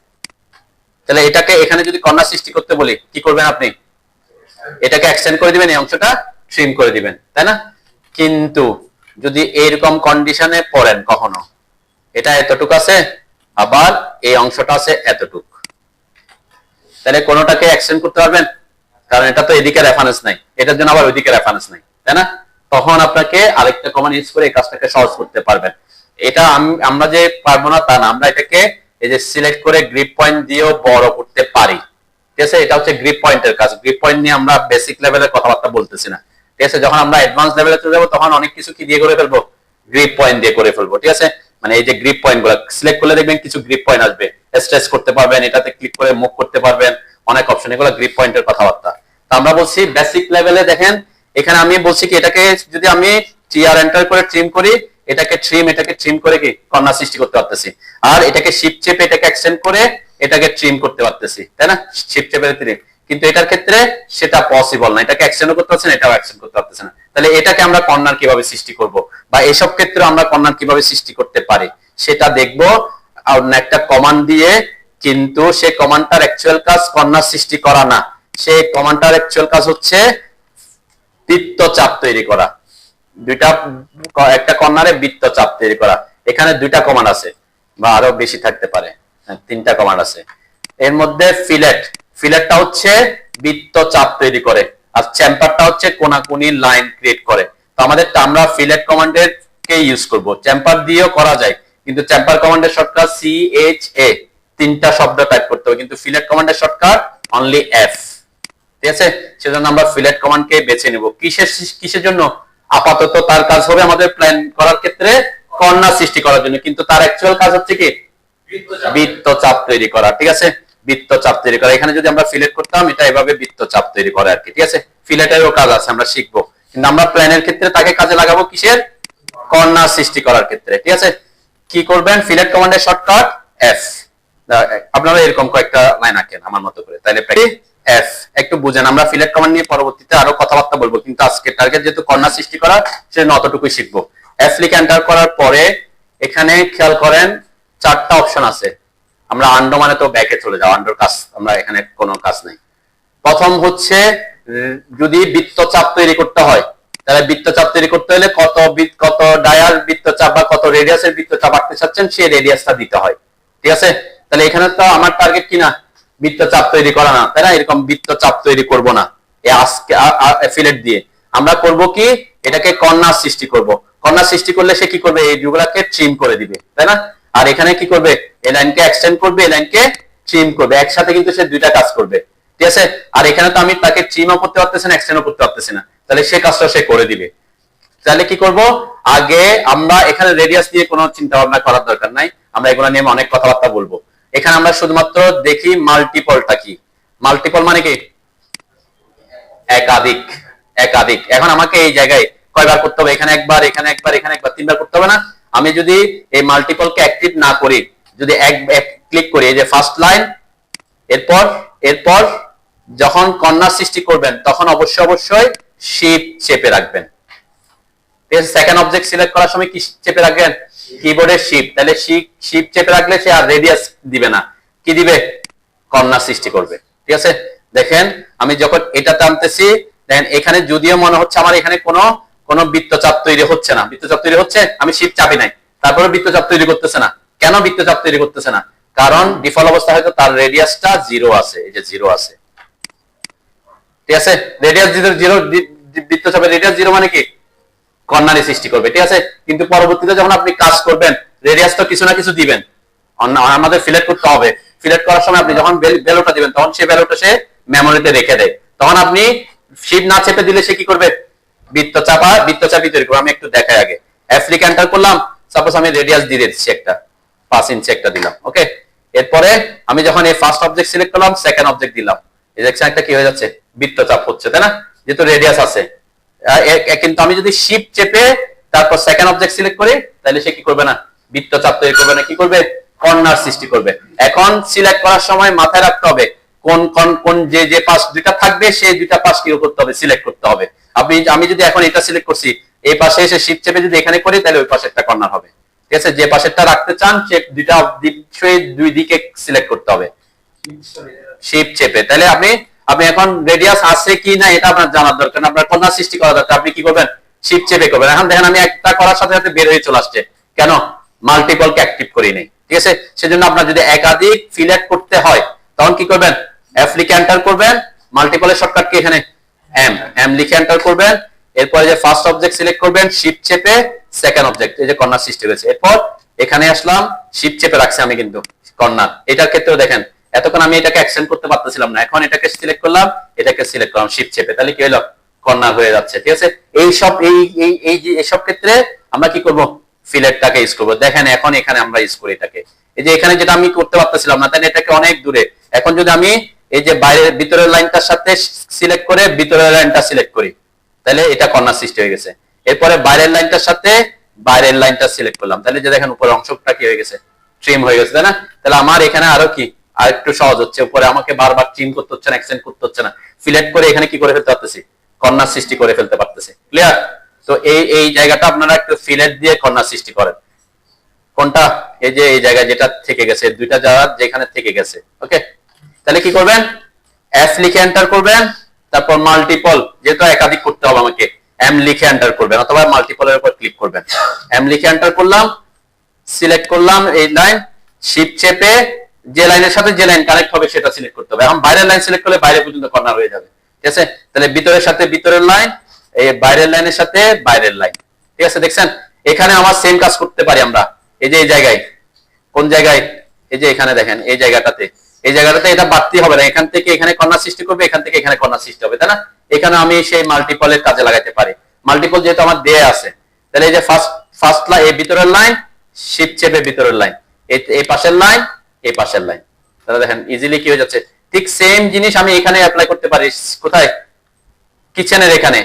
তাহলে এটাকে এখানে যদি কর্নার সৃষ্টি করতে বলি কি করবেন আপনি, এটাকে এক্সটেন্ড করে দিবেন, এই অংশটা ট্রিম করে দিবেন, তাই না? কিন্তু যদি এরকম কন্ডিশনে পড়েন কখনো, এটা এতটুকু আছে আবার এই অংশটা আছে এতটুক, তাহলে কোনোটাকে এক্সটেন্ড করতে পারবেন? কারণ এটা তো এদিকে রেফারেন্স নাই, এটার জন্য আবার ওইদিকে রেফারেন্স নাই, তাই না? তখন আপনাকে আরেকটা কমান্ড ইউজ করে এই কাজটাকে সহজ করতে পারবেন। এটা আমরা যে পারবো না তা না, আমরা এটাকে এই যে সিলেক্ট করে গ্রিপ পয়েন্ট দিয়েও বড় করতে পারি, ঠিক আছে? এটা হচ্ছে গ্রিপ পয়েন্টের কাজ। গ্রিপ পয়েন্ট নিয়ে আমরা বেসিক লেভেলের কথাবার্তা বলতেছি না, ঠিক আছে? যখন আমরা অ্যাডভান্স লেভেলে চলে যাবো তখন অনেক কিছু কি দিয়ে করে ফেলবো, গ্রিপ পয়েন্ট দিয়ে করে ফেলবো, ঠিক আছে? মানে এই যে গ্রিপ পয়েন্ট গুলো সিলেক্ট করলে দেখবেন কিছু গ্রিপ পয়েন্ট আসবে, স্ট্রেচ করতে পারবেন, এটাতে ক্লিক করে মুভ করতে পারবেন, অনেক অপশন, এগুলো গ্রিপ পয়েন্টের কথাবার্তা। তো আমরা বলছি বেসিক লেভেলে দেখেন এখানে আমি বলছি কি এটাকে যদি আমি টিআর এন্টার করে ট্রিম করি, এটাকে ট্রিম করে কি কর্নার সৃষ্টি করতে পারতেছি, আর এটাকে শিফট চেপে এটাকে এক্সটেন্ড করে এটাকে ট্রিম করতে পারতেছি, তাই না? শিফট চেপে ট্রিম। কিন্তু এটার ক্ষেত্রে সেটা পসিবল না, এটাকে এক্সটেন্ড করতে পারছেন, এটাও এক্সটেন্ড করতে পারতেছেন না। তাহলে এটাকে আমরা কর্নার কিভাবে সৃষ্টি করব, বা এইসব ক্ষেত্রে আমরা কর্নার কিভাবে সৃষ্টি করতে পারি সেটা দেখবো একটা কমান্ড দিয়ে। কিন্তু সেই কমান্ডটার অ্যাকচুয়াল কাজ কর্নার সৃষ্টি করা না, সেই কমান্ডটার অ্যাকচুয়াল কাজ হচ্ছে বৃত্তচাপ তৈরি করা। একটা কর্নারে বৃত্তচাপ তৈরি করা। এখানে দুইটা কমান্ড আছে বা আরো বেশি থাকতে পারে, তিনটা কমান্ড আছে। এর মধ্যে ফিলেটটা হচ্ছে বৃত্তচাপ তৈরি করে, আর চ্যাম্পারটা হচ্ছে কোনাকুনি লাইন ক্রিয়েট করে। তো আমরা ফিলেট কমান্ডের কে ইউজ করব। চ্যাম্পার দিয়েও করা যায়, কিন্তু চ্যাম্পার কমান্ডের শর্টকাট CHA, তিনটা শব্দ টাইপ করতে হবে, কিন্তু ফিলেট কমান্ডের শর্টকাট অনলি F, ঠিক আছে? সেজন্য আমরা ফিলেট কমান্ডকে বেছে নেব। কিসের জন্য? আপাতত তার কাজ হবে আমাদের প্ল্যান করার ক্ষেত্রে কর্নার সৃষ্টি করার জন্য, কিন্তু তার অ্যাকচুয়াল কাজ হচ্ছে কি বৃত্তচাপ তৈরি করা, ঠিক আছে? বৃত্তচাপ তৈরি করা। এখানে যদি আমরা ফিলেট করতাম এটা এভাবে বৃত্তচাপ তৈরি করে আর কি, ঠিক আছে? ফিলেটেরও কাজ আছে, আমরা শিখবো, কিন্তু আমরা প্ল্যানের ক্ষেত্রে তাকে কাজে লাগাবো কিসের? কর্নার সৃষ্টি করার ক্ষেত্রে, ঠিক আছে? কি করবেন? ফিলেট কমান্ডের শর্টকাট F। আপনারা এরকম কয়েকটা লাইন আঁকেন আমার মতো করে, তাহলে F একটু বুঝেন। আমরা ফিলেট কমান্ড নিয়ে পরবর্তীতে আরো কথাবার্তা বলবো, কিন্তু আজকে টার্গেট যেহেতু কর্নার সৃষ্টি করা, সেজন্য অতটুকুই শিখবো। F লিখে এন্টার করার পরে এখানে খেয়াল করেন চারটা অপশন আছে। আমরা আন্ডো মানে তো ব্যাকে চলে যাও, আন্ডোর কাজ আমরা এখানে কোনো কাজ নাই। প্রথম হচ্ছে যদি বৃত্তচাপ তৈরি করতে হয়, তাহলে বৃত্তচাপ তৈরি করতে হলে কত ডায়ার বৃত্তচাপ বা কত রেডিয়াসের বৃত্তচাপ আঁকতে চাচ্ছেন সেই রেডিয়াসটা দিতে হয়, ঠিক আছে? তাহলে এখানে তো আমার টার্গেট কি না বৃত্তচাপ তৈরি করা না, তাই না? এরকম বৃত্তচাপ তৈরি করব না ফিলেট দিয়ে। আমরা করব কি এটাকে কর্নার সৃষ্টি করব। কর্নার সৃষ্টি করলে সে কি করবে? এই দুগুলাকে ট্রিম করে দিবে, তাই না? আর এখানে কি করবে? এই লাইনকে এক্সটেন্ড করবে, এই লাইনকে ট্রিম করবে, একসাথে কিন্তু সে দুইটা কাজ করবে, ঠিক আছে? আর এখানে তো আমি তাকে ট্রিমও করতে পারতেছি না, এক্সটেন্ডও করতে পারতেছি না, তাহলে সে কাজটা সে করে দিবে। তাহলে কি করব? আগে আমরা এখানে রেডিয়াস নিয়ে কোনো চিন্তা ভাবনা করার দরকার নাই, আমরা এগুলো নিয়ে অনেক কথাবার্তা বলবো। এখানে আমরা শুধুমাত্র দেখি মাল্টিপলটা কি। মাল্টিপল মানে কি? একাধিক। একাধিক। এখন আমাকে এই জায়গায় কয়বার করতে হবে? এখানে একবার, এখানে একবার, এখানে একবার, 3বার করতে হবে না? আমি যদি এই মাল্টিপলকে অ্যাক্টিভ না করি, যদি এক ক্লিক করি, এই যে ফার্স্ট লাইন, এরপর এরপর যখন কর্নার সৃষ্টি করবেন তখন অবশ্যই শিফট চেপে রাখবেন। ঠিক আছে, সেকেন্ড অবজেক্ট সিলেক্ট করার সময় কি চেপে রাখবেন? কিবোর্ডের শিফট। তাহলে শিফট চেপে রাখলে সে আর রেডিয়াস দিবে না, কি দিবে? কর্নার সৃষ্টি করবে। ঠিক আছে, দেখেন আমি যখন এটা টানতেছি, দেখেন এখানে যদিও মনে হচ্ছে আমার এখানে কোনো বৃত্তচাপ তৈরি হচ্ছে না, বৃত্তচাপ তৈরি হচ্ছে, আমি শিফট চাপি নাই, তারপরে বৃত্তচাপ তৈরি করতেছে না। কেন বৃত্তচাপ তৈরি করতেছে না? কারণ ডিফল্ট অবস্থা হয়তো তার রেডিয়াসটা 0 আছে, এই যে 0 আছে। ঠিক আছে, রেডিয়াস 0, বৃত্তচাপের রেডিয়াস 0 মানে কি? কর্নারই সৃষ্টি করবে। ঠিক আছে, কিন্তু পরবর্তীতে যখন আপনি কাজ করবেন রেডিয়াস তো কিছু না কিছু দিবেন, আমাদের সিলেক্ট করতে হবে। সিলেক্ট করার সময় আপনি যখন ভ্যালুটা দিবেন তখন সেই ভ্যালুটা সে মেমোরিতে রেখে দেয়। তখন আপনি শিফট না চেপে দিলে সে কি করবে? বৃত্তচাপই তৈরি করবে। আমি একটু দেখাই আগে। অ্যাপ্লিক এন্টার করলাম, সাপোজ আমি রেডিয়াস দিয়ে দিচ্ছি একটা 5 ইঞ্চি একটা দিলাম। ওকে, এরপরে আমি যখন এই ফার্স্ট অবজেক্ট সিলেক্ট করলাম, সেকেন্ড অবজেক্ট দিলাম, এই দেখছেন একটা কি হয়ে যাচ্ছে? বৃত্তচাপ হচ্ছে, তাই না? যেহেতু রেডিয়াস আছে। কিন্তু আমি যদি শিফট চেপে তারপর সেকেন্ড অবজেক্ট সিলেক্ট করি, তাহলে সে কি করবে না? বৃত্তচাপ তৈরি করবে না, কি করবে? কর্নার সৃষ্টি করবে। এখন সিলেক্ট করার সময় মাথায় রাখতে হবে কোন কোন কোন যে পাশ দুইটা থাকবে সেই দুইটা পাশ কি করতে হবে? সিলেক্ট করতে হবে। আমি যদি এখন এটা সিলেক্ট করছি, এই পাশে এসে শিফট চেপে যদি এখানে করি, তাহলে ওই পাশে একটা কর্নার হবে। ঠিক আছে, যে পাশেরটা রাখতে চান সে দুইটা দুই দিকে সিলেক্ট করতে হবে শিফট চেপে। তাহলে আপনি এখন রেডিয়াস আছে কি না এটা আপনার জানার দরকার, আপনার কর্নার সৃষ্টি করা দরকার। আপনি কি করবেন? শিফট চেপে করবেন। এখন দেখেন আমি একটা করার সাথে সাথে বের হয়ে চলে আসছে, কেন? মাল্টিপলকে অ্যাক্টিভ করি নাই। ঠিক আছে, সেজন্য আপনার যদি একাধিক ফিলেট করতে হয় তখন কি করবেন? অ্যাপ্লিক এন্টার করবেন, মাল্টিপলের শর্টকাট কি এখানে? এম লিখে এন্টার করবেন। এরপরে যে ফার্স্ট অবজেক্ট সিলেক্ট করবেন, শিফট চেপে সেকেন্ড অবজেক্ট, এই যে কর্নার সৃষ্টি হয়েছে। এরপর এখানে আসলাম, শিফট চেপে রাখছি আমি কিন্তু কর্নার। এটার ক্ষেত্রেও দেখেন এতক্ষণ আমি এটাকে এক্সটেন্ড করতে পারতেছিলাম না, এখন এটাকে সিলেক্ট করলাম, এটাকে সিলেক্ট করলাম শিফট চেপে, তাহলে কি হলো? কর্নার হয়ে যাচ্ছে। ঠিক আছে, এইসব ক্ষেত্রে আমরা কি করব? ফিলেটটাকে ইউজ করব। দেখেন এখন এখানে আমরা ইউজ করি এটাকে, এই যে এখানে যেটা আমি করতে পারতেছিলাম না, তাই এটাকে অনেক দূরে। এখন যদি আমি এই যে বাইরের ভিতরের লাইনটার সাথে সিলেক্ট করে ভিতরের লাইনটা সিলেক্ট করি, তাহলে এটা কর্নার সৃষ্টি হয়ে গেছে। এরপরে বাইরের লাইনটার সাথে বাইরের লাইনটা সিলেক্ট করলাম, তাহলে যে দেখেন উপরের অংশটা কি হয়ে গেছে? ট্রিম হয়ে গেছে, তাই না? তাহলে আমার এখানে আরো কি আর একটু সহজ হচ্ছে, উপরে আমাকে বারবার ট্রিম করতে হচ্ছে না, এক্সটেন্ড করতে হচ্ছে না, ফিলেট করে এখানে কি করে ফেলতে পারতেছি? কর্নার সৃষ্টি করে ফেলতে পারতেছি। ক্লিয়ার? তো এই জায়গাটা আপনারা একটু ফিলেট দিয়ে কর্নার সৃষ্টি করেন। কোনটা? এই যে এই জায়গা যেটা থেকে গেছে, দুইটা জায়গা যেখানে থেকে গেছে। ওকে, তাহলে কি করবেন? এফ লিখে এন্টার করবেন, তারপর মাল্টিপল, যেহেতু একাধিক করতে হবে আমাকে, এম লিখে এন্টার করবেন অথবা মাল্টিপলের উপর ক্লিক করবেন। এম লিখে এন্টার করলাম, সিলেক্ট করলাম এই লাইন, শিফট চেপে যে লাইনের সাথে যে লাইন কানেক্ট হবে সেটা সিলেক্ট করতে হবে। এখন বাইরের লাইন সিলেক্ট করলে বাইরে পর্যন্ত কর্নার হয়ে যাবে। ঠিক আছে, তাহলে ভিতরের সাথে ভিতরের লাইন, এই বাইরের লাইনের সাথে বাইরের লাইন। ঠিক আছে, দেখছেন এখানে আমার সেম কাজ করতে পারি আমরা। এই যে এই জায়গায়, কোন জায়গায়? এই যে এখানে দেখেন এই জায়গাটাতে এটা বাড়তি হবে না, এখান থেকে এখানে কর্নার সৃষ্টি করবে, এখান থেকে এখানে কর্নার সৃষ্টি হবে, তাই না? এখানে আমি সেই মাল্টিপলের কাজে লাগাতে পারি। মাল্টিপল যেহেতু আমার দেয়া আছে, তাহলে এই যে ফার্স্ট লাইন, এই ভিতরের লাইন, শিফট চেপে ভিতরের লাইন, এই পাশের লাইন, এই পাশের লাইন, তাহলে দেখেন ইজিলি কি হয়ে যাচ্ছে। ঠিক সেম জিনিস আমি এখানে অ্যাপ্লাই করতে পারি। কোথায়? কিচেনের এখানে,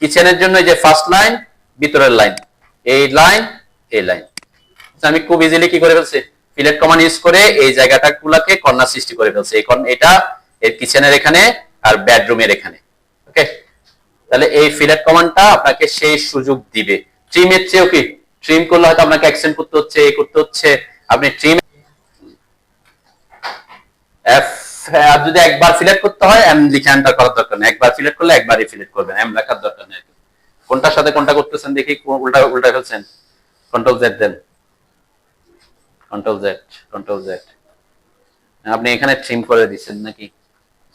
কিচেনের জন্য এই যে ফার্স্ট লাইন, ভিতরের লাইন, এই লাইন, এই লাইন, আমি খুব ইজিলি কি করে ফেলছি? ফিলেট কমান্ড ইউজ করে এই জায়গাটা গুলাকে কর্নার সৃষ্টি করে ফেলছে। এটা এর কিচেনের এখানে আর বেডরুমের এখানে। ওকে, তাহলে এই ফিলেট কমান্ডটা আপনাকে সেই সুযোগ দিবে। ট্রিমের চেয়েও কি, ট্রিম করলে হয়তো আপনাকে এক্সটেন্ড করতে হচ্ছে, এই করতে হচ্ছে, আপনি ট্রিম যদি একবার ফিলেট করতে হয় এম লিখে এন্টার করার দরকার নেই, একবার ফিলেট করলে একবারই ফিলেট করবেন, এম লেখার দরকার নেই। কোনটার সাথে কোনটা করতেছেন দেখি, উল্টা ফেলছেন, কন্ট্রোল জেড দেন, কন্ট্রোল জেড। আপনি এখানে ট্রিম করে দিচ্ছেন নাকি?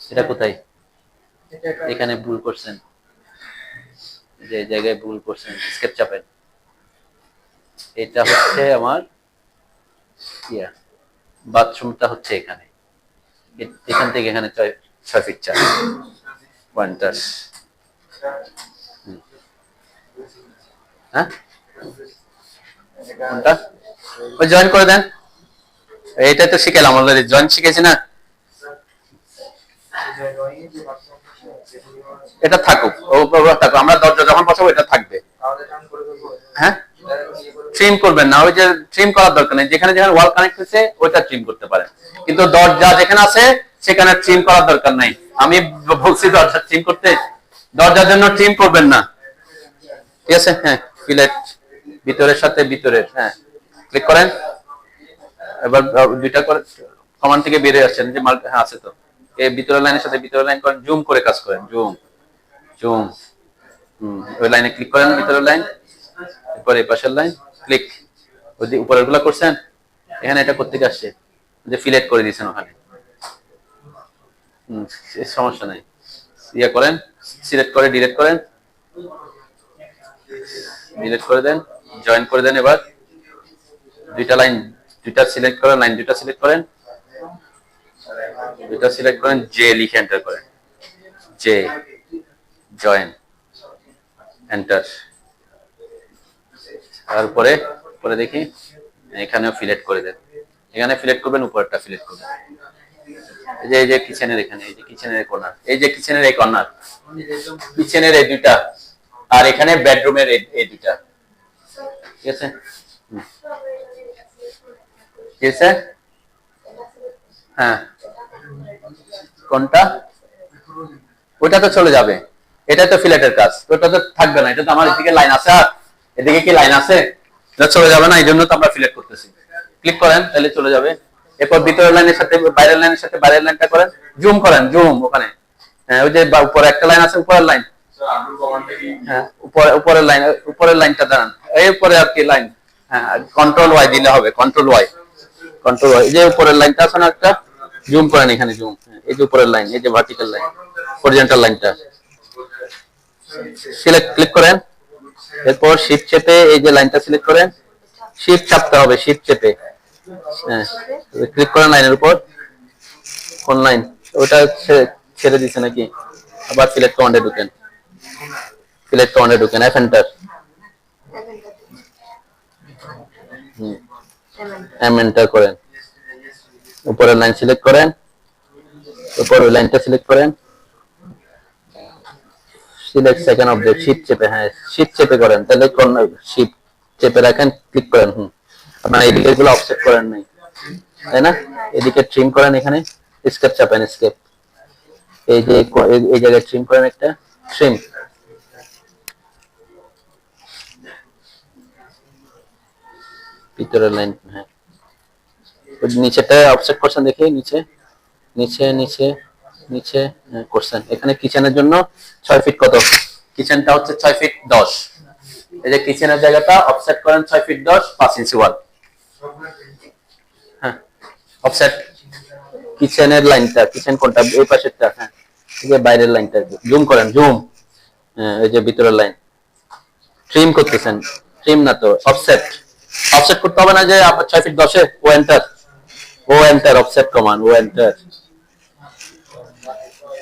এটা কোথায়? এখানে ভুল করছেন, যে জায়গায় ভুল করছেন স্কেপ চাপেন। এটা হচ্ছে আমার বাথরুমটা হচ্ছে এখানে, এখান থেকে এখানে 6 ফিট 4 পয়েন্টার। হ্যাঁ, কোনটা? ওই জয়েন করে দেন, এটা তো শিখেলাম অলরেডি, জয়েন শিখেছি না? এটা থাকুক, থাকুক, আমরা দরজা যখন বসাবো এটা থাকবে। হ্যাঁ, ট্রিম করবেন না, ওই যে ট্রিম করার দরকার নেই, যেখানে যেখানে ওয়াল কানেক্ট হয়েছে ওইটা ট্রিম করতে পারেন, কিন্তু দরজা যেখানে আছে সেখানে ট্রিম করার দরকার নাই। আমি বলছি দরজা ট্রিম করতে, দরজার জন্য ট্রিম করবেন না, ঠিক আছে? হ্যাঁ, ফিলেট ভিতরের সাথে ভিতরের, হ্যাঁ ক্লিক করেন। এবার দুইটা করে কমান্ড থেকে বেরিয়ে আসছেন যে হ্যাঁ আছে তো, এই ভিতরের লাইনের সাথে ভিতরের লাইন করেন, জুম করে কাজ করেন, জুম জুম, ওই লাইনে ক্লিক করেন, ভিতরের লাইন, এরপরে এই পাশের লাইন ক্লিক, ওই যে উপরের গুলা করছেন, এখানে এটা করতে আসছে যে ফিলেট করে দিয়েছেন ওখানে, সমস্যা নাই, ইয়ে করেন, সিলেক্ট করে ডিলিট করেন, ডিলিট করে দেন, জয়েন করে দেন। এবার দুইটা লাইন, দুইটা সিলেক্ট করেন, লাইন দুইটা সিলেক্ট করেন, দুইটা সিলেক্ট করেন, জে লিখে এন্টার করেন, জে জয়েন এন্টার। তারপরে পরে দেখি এখানেও ফিলেট করে দেন, এখানে ফিলেট করবেন, উপরটা ফিলেট করবেন, এই যে কিচেনের এখানে, এই যে কিচেনের কর্নার, এই যে কিচেনের এই কর্নার, কিচেনের এই দুইটা, আর এখানে বেডরুমের এই দুইটা, ঠিক আছে? ঠিক আছে, হ্যাঁ কোনটা? ওটা তো চলে যাবে, এটা তো ফিলেটের কাজ, ওটা তো থাকবে না, এটা তো আমার এদিকে লাইন আছে, আর এদিকে কি লাইন আছে, এটা চলে যাবে না, এই জন্য তো আমরা ফিলেট করতেছি। ক্লিক করেন, তাহলে চলে যাবে। এরপর ভিতরের লাইনের সাথে বাইরের লাইনের সাথে বাইরের লাইনটা করেন, জুম করেন, জুম ওখানে, হ্যাঁ ওই যে উপরে একটা লাইন আছে, উপরের লাইন, হ্যাঁ উপরের লাইন, উপরের লাইনটা দাঁড়ান, এই উপরে আর কি লাইন, হ্যাঁ কন্ট্রোল ওয়াই দিলে হবে, কন্ট্রোল ওয়াই, কন্ট্রোল ওয়াই, এই যে উপরের লাইনটা আছে না একটা, জুম করেন এখানে, জুম, এই যে উপরের লাইন, এই যে ভার্টিক্যাল লাইন, হরিজন্টাল লাইনটা সিলেক্ট, ক্লিক করেন। এরপর শিফট চেপে এই যে লাইনটা সিলেক্ট করেন, শিফট চাপতে হবে, শিফট চেপে, হ্যাঁ ক্লিক করেন লাইনের উপর, কোন লাইন ওটা ছেড়ে দিছে নাকি, আবার সিলেক্ট কমান্ডে ঢুকেন, সিলেক্ট কমান্ডে ঢুকেন, এফ এন্টার, এম এন্টার করেন, উপরের লাইন সিলেক্ট করেন, উপর ওই লাইনটা সিলেক্ট করেন, সিলেক্ট সেকেন্ড অবজেক্ট, শিফট চেপে, হ্যাঁ শিফট চেপে করেন, তাহলে শিফট চেপে রাখেন, ক্লিক করেন, আপনার এদিকে গুলো অফসেট করেন নাই, তাই না? এদিকে ট্রিম করেন, এখানে স্কেপ চাপেন, স্কেপ, এই যে এই জায়গায় ট্রিম করেন, একটা ট্রিম, ভিতরের লাইন, হ্যাঁ নিচেটা অফসেট করছেন, দেখি নিচে নিচে নিচে নিচে করছেন, এখানে কিচেনের জন্য 6 ফিট কত, কিচেনটা হচ্ছে 6 ফিট 10, এই যে কিচেনের জায়গাটা অফসেট করেন 6 ফিট 10, 5 ইঞ্চি ওয়াল, হ্যাঁ অফসেট, কিচেনের লাইনটা, কিচেন কোনটা, এই পাশেরটা, হ্যাঁ এই যে বাইরের লাইনটা, জুম করেন, জুম, হ্যাঁ এই যে ভিতরের লাইন, ট্রিম করতেছেন, ট্রিম না তো অফসেট, অফসেট করতে হবে না, যে 6 ফিট 10 এ ও এন্টার, ও এন্টার, অফসেট কমান্ড, ও এন্টার,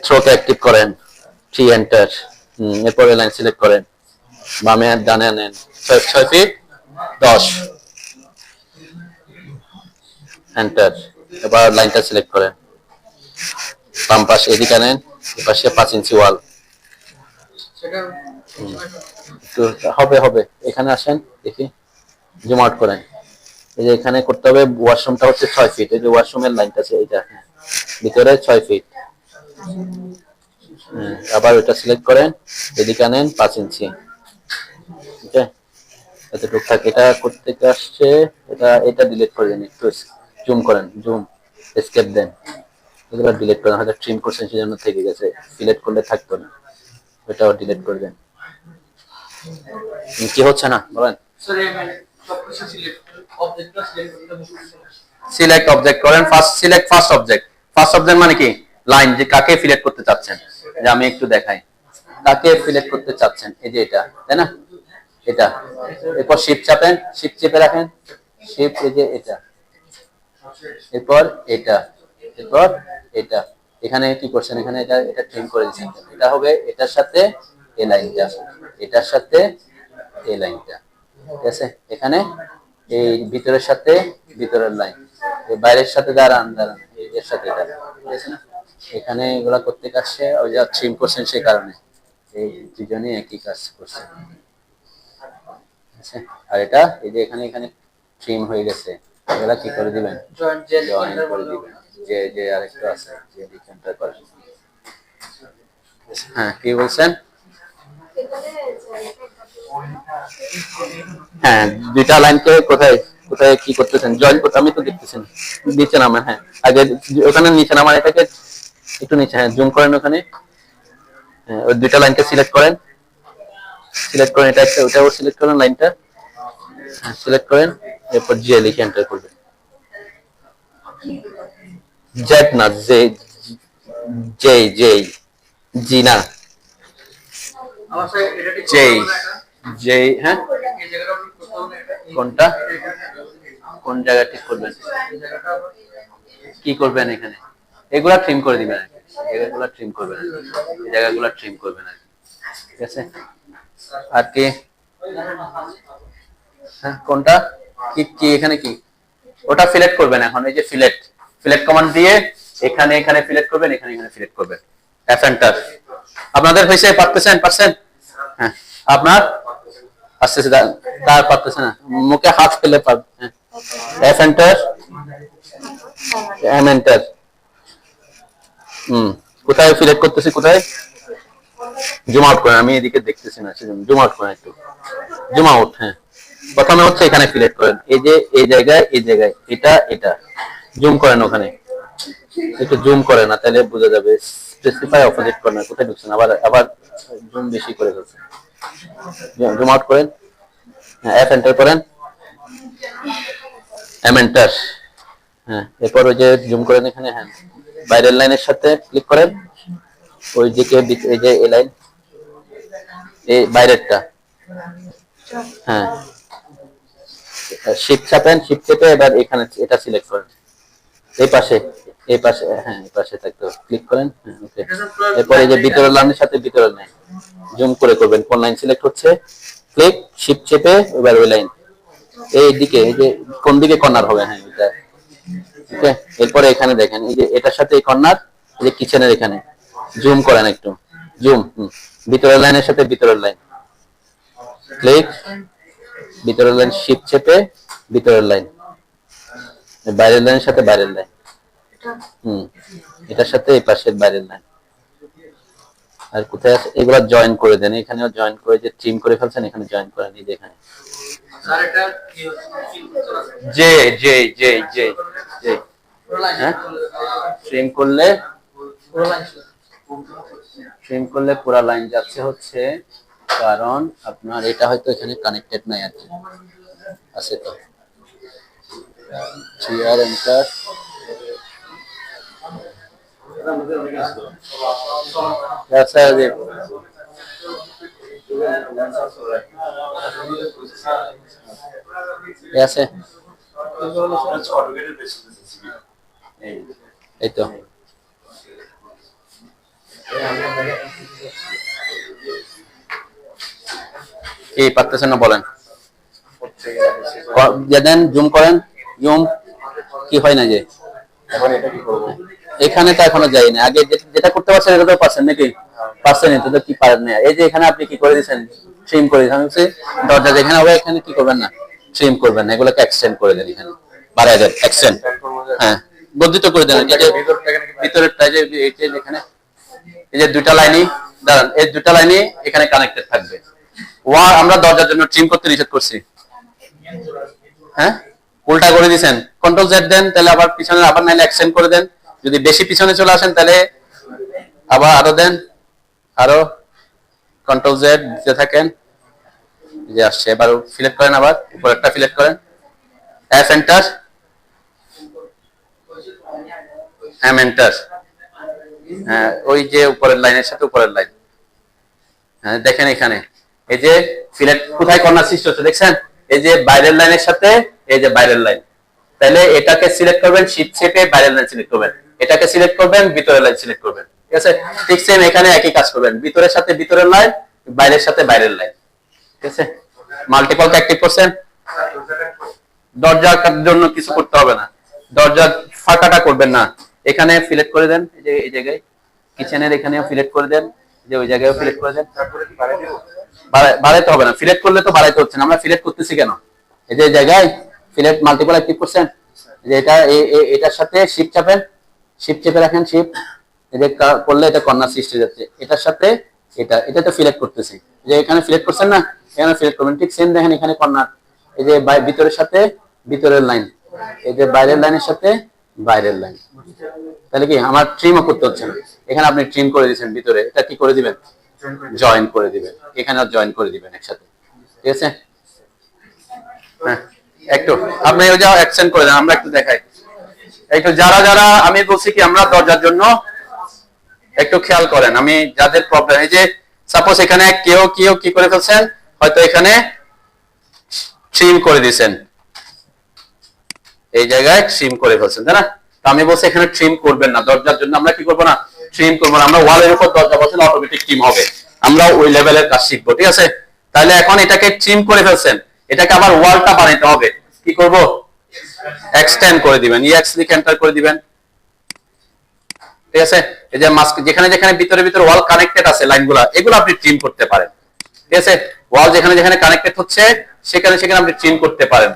থ্রোকে অ্যাক্টিভ করেন, 3 এন্টার, এরপরে লাইন সিলেক্ট করেন, বামে আর ডানে নেন, 6 ফিট 10 এন্টার, এবার লাইনটা সিলেক্ট করেন, বাম পাশে এদিকে নেন, এই পাশে 5 ইঞ্চি ওয়াল, হবে হবে, এখানে আসেন দেখি, জুম আউট করেন, এই যে এখানে করতে হবে, ওয়াশরুমটা হচ্ছে 6 ফিট, এই যে ওয়াশরুমের লাইনটা আছে এইটা, হ্যাঁ ভিতরে 6 ফিট, আবার ওটা সিলেক্ট করেন, এদিকে আনেন 5 ইঞ্চি, ওকে এত টুকটাক, এটা করতে আসছে, এটা ডিলিট করে দেন, একটু জুম করেন, জুম এসকেপ দেন, এগুলো ডিলিট করেন, হয়তো ট্রিম করছেন সেজন্য থেকে গেছে, সিলেক্ট করলে থাকতো না, এটাও ডিলিট করে দেন। কি হচ্ছে না বলেন, সিলেক্ট অবজেক্ট করেন, first select first object, first object মানে কি, লাইন, যে কাকে সিলেক্ট করতে চাচ্ছেন, যে আমি একটু দেখাই, কাকে সিলেক্ট করতে চাচ্ছেন, এই যে এটা, তাই না, এটা, এরপর শিফট চাপেন, শিফট চেপে রাখেন, শিফট, এই যে এটা, এরপর এটা, এরপর এটা, এখানে কি করছেন, এখানে এটা এটা ট্রিম করে দিচ্ছেন, এটা হবে এটার সাথে এই লাইনটা, এটার সাথে এই লাইনটা, ঠিক আছে? এখানে এই ভিতরের সাথে ভিতরের লাইন, এই বাইরের সাথে দাঁড়ান, এর সাথে এটা, ঠিক আছে না? এখানে এগুলা করতে আসছে, ওই যে ট্রিম করছেন সেই কারণে এই দুজনে একই কাজ করছে। আচ্ছা, আর এটা এই যে এখানে এখানে ট্রিম হয়ে গেছে, এগুলা কি করে দিবেন? জয়েন করে দিবেন। যে যে আরেকটা আছে যে ডিফেন্টার করে। হ্যাঁ, কি বলছেন? হ্যাঁ, দুইটা লাইনকে কোথায় কোথায় কি করতেছেন? জয়েন করতে আমি তো দেখতেছেন নিচে নামেন। হ্যাঁ, আগে ওখানে নিচে নামান, এটাকে একটু নিচে, হ্যাঁ জুম করেন ওখানে। হ্যাঁ, ওই দুইটা লাইনকে সিলেক্ট করেন, সিলেক্ট করেন, এটা একটা ওটাও সিলেক্ট করেন লাইনটা, হ্যাঁ সিলেক্ট করেন, এরপর জে লিখে এন্টার করবেন। জেড না, জে, জে জে, জি না, জে জে। হ্যাঁ, কোনটা কোন জায়গা ঠিক করবেন? কি করবেন এখানে? এগুলা ট্রিম করে দিবেন, এগুলা ট্রিম করবেন, এই জায়গাগুলো ট্রিম করবেন আর কি। ঠিক আছে, আর কি? হ্যাঁ, কোনটা কি কি এখানে কি? ওটা সিলেক্ট করবেন এখন, এই যে ফিলেট, ফিলেট কমান্ড দিয়ে এখানে এখানে ফিলেট করবেন, এখানে এখানে ফিলেট করবেন। F enter. আপনাদের হয়েছে? পারতেছেন? হ্যাঁ, আপনার আসতেছে, তার পারতেছে না, মুখে হাত ফেলে পারবে। হ্যাঁ, এফ এন্টার, এম এন্টার। কোথায় সিলেক্ট করতেছি, কোথায়? জুম আউট করেন, আমি এদিকে দেখতেছি না, জুম আউট করেন একটু, জুম আউট। হ্যাঁ, প্রথমে হচ্ছে এখানে সিলেক্ট করেন, এই যে এই জায়গায়, এই জায়গায়, এটা এটা জুম করেন, ওখানে একটু জুম করে না, তাহলে বোঝা যাবে। স্পেসিফাই অপোজিট কর্নার, কোথায় ঢুকছেন? আবার আবার জুম বেশি করে ফেলছেন, জুম আউট করেন। হ্যাঁ, এফ এন্টার করেন, এম এন্টার। হ্যাঁ, এরপর ওই যে জুম করেন এখানে, হ্যাঁ বাইরের লাইনের সাথে ক্লিক করেন, ওই দিকে এই যে এই লাইন, এই বাইরেরটা। হ্যাঁ, শিফট চাপেন, শিফট চেপে এবার এখানে এটা সিলেক্ট করেন, এই পাশে, এই পাশে, হ্যাঁ এই পাশে থাকতে ক্লিক করেন। হ্যাঁ, ওকে। এরপর এই যে ভিতরের লাইনের সাথে ভিতরের লাইন জুম করে করবেন, কোন লাইন সিলেক্ট হচ্ছে, ক্লিক শিফট চেপে এবার ওই লাইন এই দিকে, এই যে কোন দিকে কর্নার হবে, হ্যাঁ এটা। ওকে, এরপরে এখানে দেখেন, এই যে এটার সাথে এই কর্নার, এই যে কিচেনের এখানে জুম করেন একটু, জুম, ভিতরের লাইনের সাথে ভিতরের লাইন, ক্লিক ভিতরের লাইন, শিফট চেপে ভিতরের লাইন, বাইরের লাইনের সাথে বাইরের লাইন, এটার সাথে এই পাশের বাইরের লাইন। আর কোথায় আছে? এগুলো জয়েন করে দেন, এখানেও জয়েন করে, যে ট্রিম করে ফেলছেন এখানে জয়েন করেন, এই যে এখানে। J J J J J, হ্যাঁ ট্রিম করলে, ট্রিম করলে পুরো লাইন যাচ্ছে হচ্ছে, কারণ আপনার এটা হয়তো এখানে কানেক্টেড নাই আর কি, আছে তো। আর এন্টার, আছে এই তো। কি পারতেছেন না বলেন? দেন জুম করেন, জুম কি হয় না যে, এখন এটা কি করব? এখানে তো এখনো যাইনি, আগে যেটা করতে পারছেন এটা তো পারছেন নাকি? পারছেন, এটা তো কি পারেন না। এই যে এখানে আপনি কি করে দিয়েছেন, ট্রিম করে দিয়েছেন, দরজা যেখানে হবে এখানে কি করবেন না, ট্রিম করবেন না, এগুলোকে এক্সটেন্ড করে দেন, এখানে বাড়ায় দেন, এক্সটেন্ড, হ্যাঁ বর্ধিত করে দেন। এই যে ভিতরেরটা, যে এখানে এই যে দুইটা লাইনই দাঁড়ান, এই দুইটা লাইনই এখানে কানেক্টেড থাকবে। আমরা দরজার জন্য ট্রিম করতে নিষেধ করছি, হ্যাঁ উল্টা করে দিয়েছেন, কন্ট্রোল জেড দেন, তাহলে আবার পিছনে আবার নাইলে এক্সটেন্ড করে দেন। যদি বেশি পিছনে চলে আসেন তাহলে আবার আরো দেন, আরো কন্ট্রোল জেড দিতে থাকেন, যে আসছে। এবার সিলেক্ট করেন, আবার উপরেরটা সিলেক্ট করেন, এফ এন্টার, এম এন্টার। হ্যাঁ, ওই যে উপরের লাইনের সাথে উপরের লাইন, হ্যাঁ দেখেন এখানে এই যে সিলেক্ট কোথায় কর্নার সৃষ্টি হচ্ছে দেখছেন, এই যে বাইরের লাইনের সাথে এই যে বাইরের লাইন, তাহলে এটাকে সিলেক্ট করবেন, শিফট চেপে বাইরের লাইন সিলেক্ট করবেন, এটাকে সিলেক্ট করবেন, ভিতরের লাইন সিলেক্ট করবেন। ঠিক আছে, ঠিক সেম এখানে একই কাজ করবেন, ভিতরের সাথে ভিতরের লাইন, বাইরের সাথে বাইরের লাইন। ঠিক আছে, মাল্টিপল অ্যাক্টিভ করছেন। দরজার জন্য কিছু করতে হবে না, দরজার ফাঁকাটা করবেন না, এখানে ফিলেট করে দেন, এই যে এই জায়গায় কিচেনের এখানেও ফিলেট করে দেন, যে ওই জায়গায়ও ফিলেট করে দেন। বাড়াইতে হবে না, ফিলেট করলে তো বাড়াইতে হচ্ছে না, আমরা ফিলেট করতেছি কেন, এই যে জায়গায় ফিলেট মাল্টিপল অ্যাক্টিভ করছেন, যে এটা এটার সাথে শিফট চাপেন, শিফট চেপে রাখেন, শিফট এই যে করলে এটা কর্নার সৃষ্টি যাচ্ছে, এটার সাথে এটা তো ফিলেট করতেছি, যে এখানে ফিলেট করছেন না, এখানে ফিলেট করবেন, ঠিক সেম দেখেন এখানে কর্নার, এই যে ভিতরের সাথে ভিতরের লাইন, এই যে বাইরের লাইনের সাথে বাইরের লাইন, তাহলে কি আমার ট্রিমও করতে হচ্ছে না, এখানে আপনি ট্রিম করে দিয়েছেন ভিতরে, এটা কি করে দিবেন, জয়েন করে দিবেন, এখানে জয়েন করে দিবেন একসাথে, ঠিক আছে। হ্যাঁ একটু আপনি ওই যা অ্যাকশন করে দেন, আমরা একটু দেখাই একটু, যারা যারা আমি বলছি কি আমরা দরজার জন্য একটু খেয়াল করেন, আমি যাদের প্রবলেম, এই যে সাপোজ এখানে কেউ কি করে ফেলছেন, হয়তো এখানে ট্রিম করে দিয়েছেন, এই জায়গায় ট্রিম করে ফেলছেন, তাই না, তো আমি বলছি এখানে ট্রিম করবেন না, দরজার জন্য আমরা কি করবো না, ট্রিম করবো না, আমরা ওয়ালের উপর দরজা বসালে অটোমেটিক ট্রিম হবে, আমরা ওই লেভেলের কাজ শিখবো, ঠিক আছে। তাহলে এখন এটাকে ট্রিম করে ফেলছেন, এটাকে আবার ওয়ালটা বানাইতে হবে, কি করব, এক্সটেন্ড করে দিবেন, ইএক্স লিখে এন্টার করে দিবেন, ঠিক আছে। এই যে মাস্ক যেখানে যেখানে ভিতরে ওয়াল কানেক্টেড আছে লাইনগুলো, এগুলো আপনি ট্রিম করতে পারেন, ঠিক আছে। ওয়াল যেখানে যেখানে কানেক্টেড হচ্ছে সেখানে সেখানে আপনি ট্রিম করতে পারেন।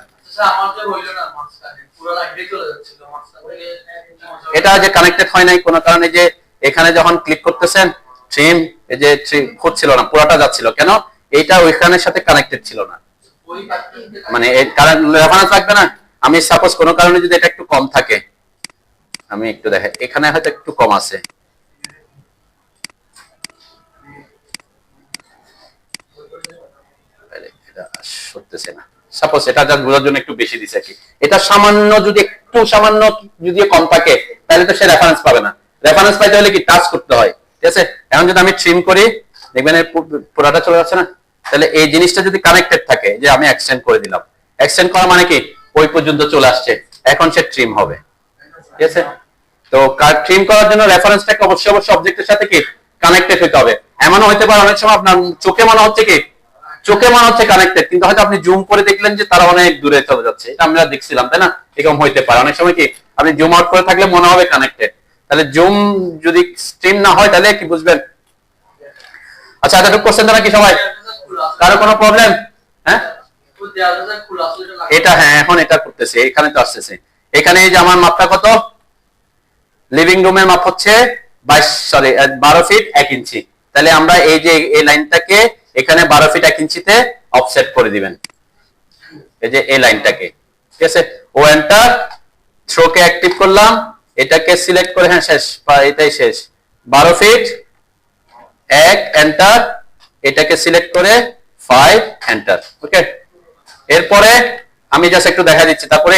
এটা যে কানেক্টেড হয় নাই কোনো কারণে, যে এখানে যখন ক্লিক করতেছেন ট্রিম, এই যে ট্রিম হচ্ছিল না, পুরোটা যাচ্ছিল কেন, এইটা ওইখানের সাথে কানেক্টেড ছিল না, মানে কারেন্ট রেফারেন্স লাগবে না। আমি সাপোজ কোনো কারণে যদি এটা একটু কম থাকে, আমি একটু দেখাই, এখানে হয়তো একটু কম আছে, এটা সরতেছে না, সাপোজ এটা জাস্ট বোঝার জন্য একটু বেশি দিছে কি, এটা সামান্য যদি একটু সামান্য যদি কম থাকে তাহলে তো সে রেফারেন্স পাবে না, রেফারেন্স পাইতে হলে কি টাচ করতে হয়, ঠিক আছে। এখন যদি আমি ট্রিম করি দেখবেন পুরোটা চলে যাচ্ছে না, তাহলে এই জিনিসটা যদি কানেক্টেড থাকে, যে আমি এক্সটেন্ড করে দিলাম, এক্সটেন্ড করা মানে কি ওই পর্যন্ত চলে আসছে, এখন সে ট্রিম হবে, ঠিক আছে। তো ট্রিম করার জন্য রেফারেন্সটাকে অবশ্যই অবজেক্টের সাথে কি কানেক্টেড হতে হবে, এমনও হতে পারে অনেক সময় আপনার চোখে মনে হচ্ছে কি, চোখে মনে হচ্ছে কানেক্টেড, কিন্তু হয়তো আপনি জুম করে দেখলেন যে তারা অনেক দূরে চলে যাচ্ছে, এটা আমরা দেখছিলাম, তাই না, এরকম হইতে পারে অনেক সময় কি, আপনি জুম আউট করে থাকলে মনে হবে কানেক্টেড, তাহলে জুম যদি স্ট্রিম না হয় তাহলে কি বুঝবেন। আচ্ছা এতটুকু কোশ্চেন দ্বারা কি সবাই, কারো কোনো প্রবলেম, হ্যাঁ এটা, হ্যাঁ এখন এটা করতেছে, এখানে তো আসতেছে, এখানে এই যে আমার মাপটা কত, লিভিং রুমের মাপ হচ্ছে 12 ফিট 1 ইঞ্চি, তাহলে আমরা এই যে এই লাইনটাকে এখানে 12 ফিট 1 ইঞ্চিতে অফসেট করে দিবেন, এই যে এই লাইনটাকে, ঠিক আছে। ও এন্টার, থ্রোকে অ্যাক্টিভ করলাম, এটাকে সিলেক্ট করে, হ্যাঁ শেষ, এটাই শেষ, 12 ফিট 1 এন্টার, এটাকে সিলেক্ট করে 5 এন্টার, ওকে। এরপরে আমি জাস্ট একটু দেখা দিচ্ছি, তারপরে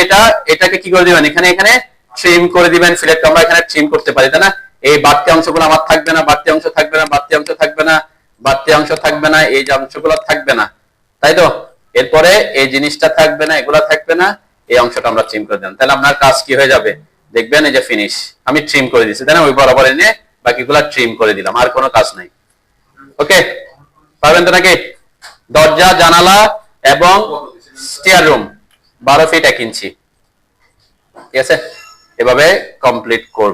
এটাকে কি করে দিবেন, এখানে ট্রিম করে দিবেন, সিলেক্ট আমরা এখানে ট্রিম করতে পারি, তাই না, এই বাড়তি অংশগুলো আমার থাকবে না, বাড়তি অংশ থাকবে না, বাড়তি অংশ থাকবে না, বাড়তি অংশ থাকবে না, এই যে অংশগুলো থাকবে না, তাই তো। এরপরে এই জিনিসটা থাকবে না, এগুলা থাকবে না, এই অংশটা আমরা ট্রিম করে দিলাম, তাহলে আপনার কাজ কি হয়ে যাবে দেখবেন, এই যে ফিনিশ, আমি ট্রিম করে দিচ্ছি, তাই না, ওই বরাবর এনে বাকিগুলা ট্রিম করে দিলাম, আর কোনো কাজ নাই, ওকে। পারবেন তো নাকি, দরজা জানালা এবং স্টেয়ার রুম 12 ফিট 1 ইঞ্চি, ঠিক আছে, এভাবে কমপ্লিট করব।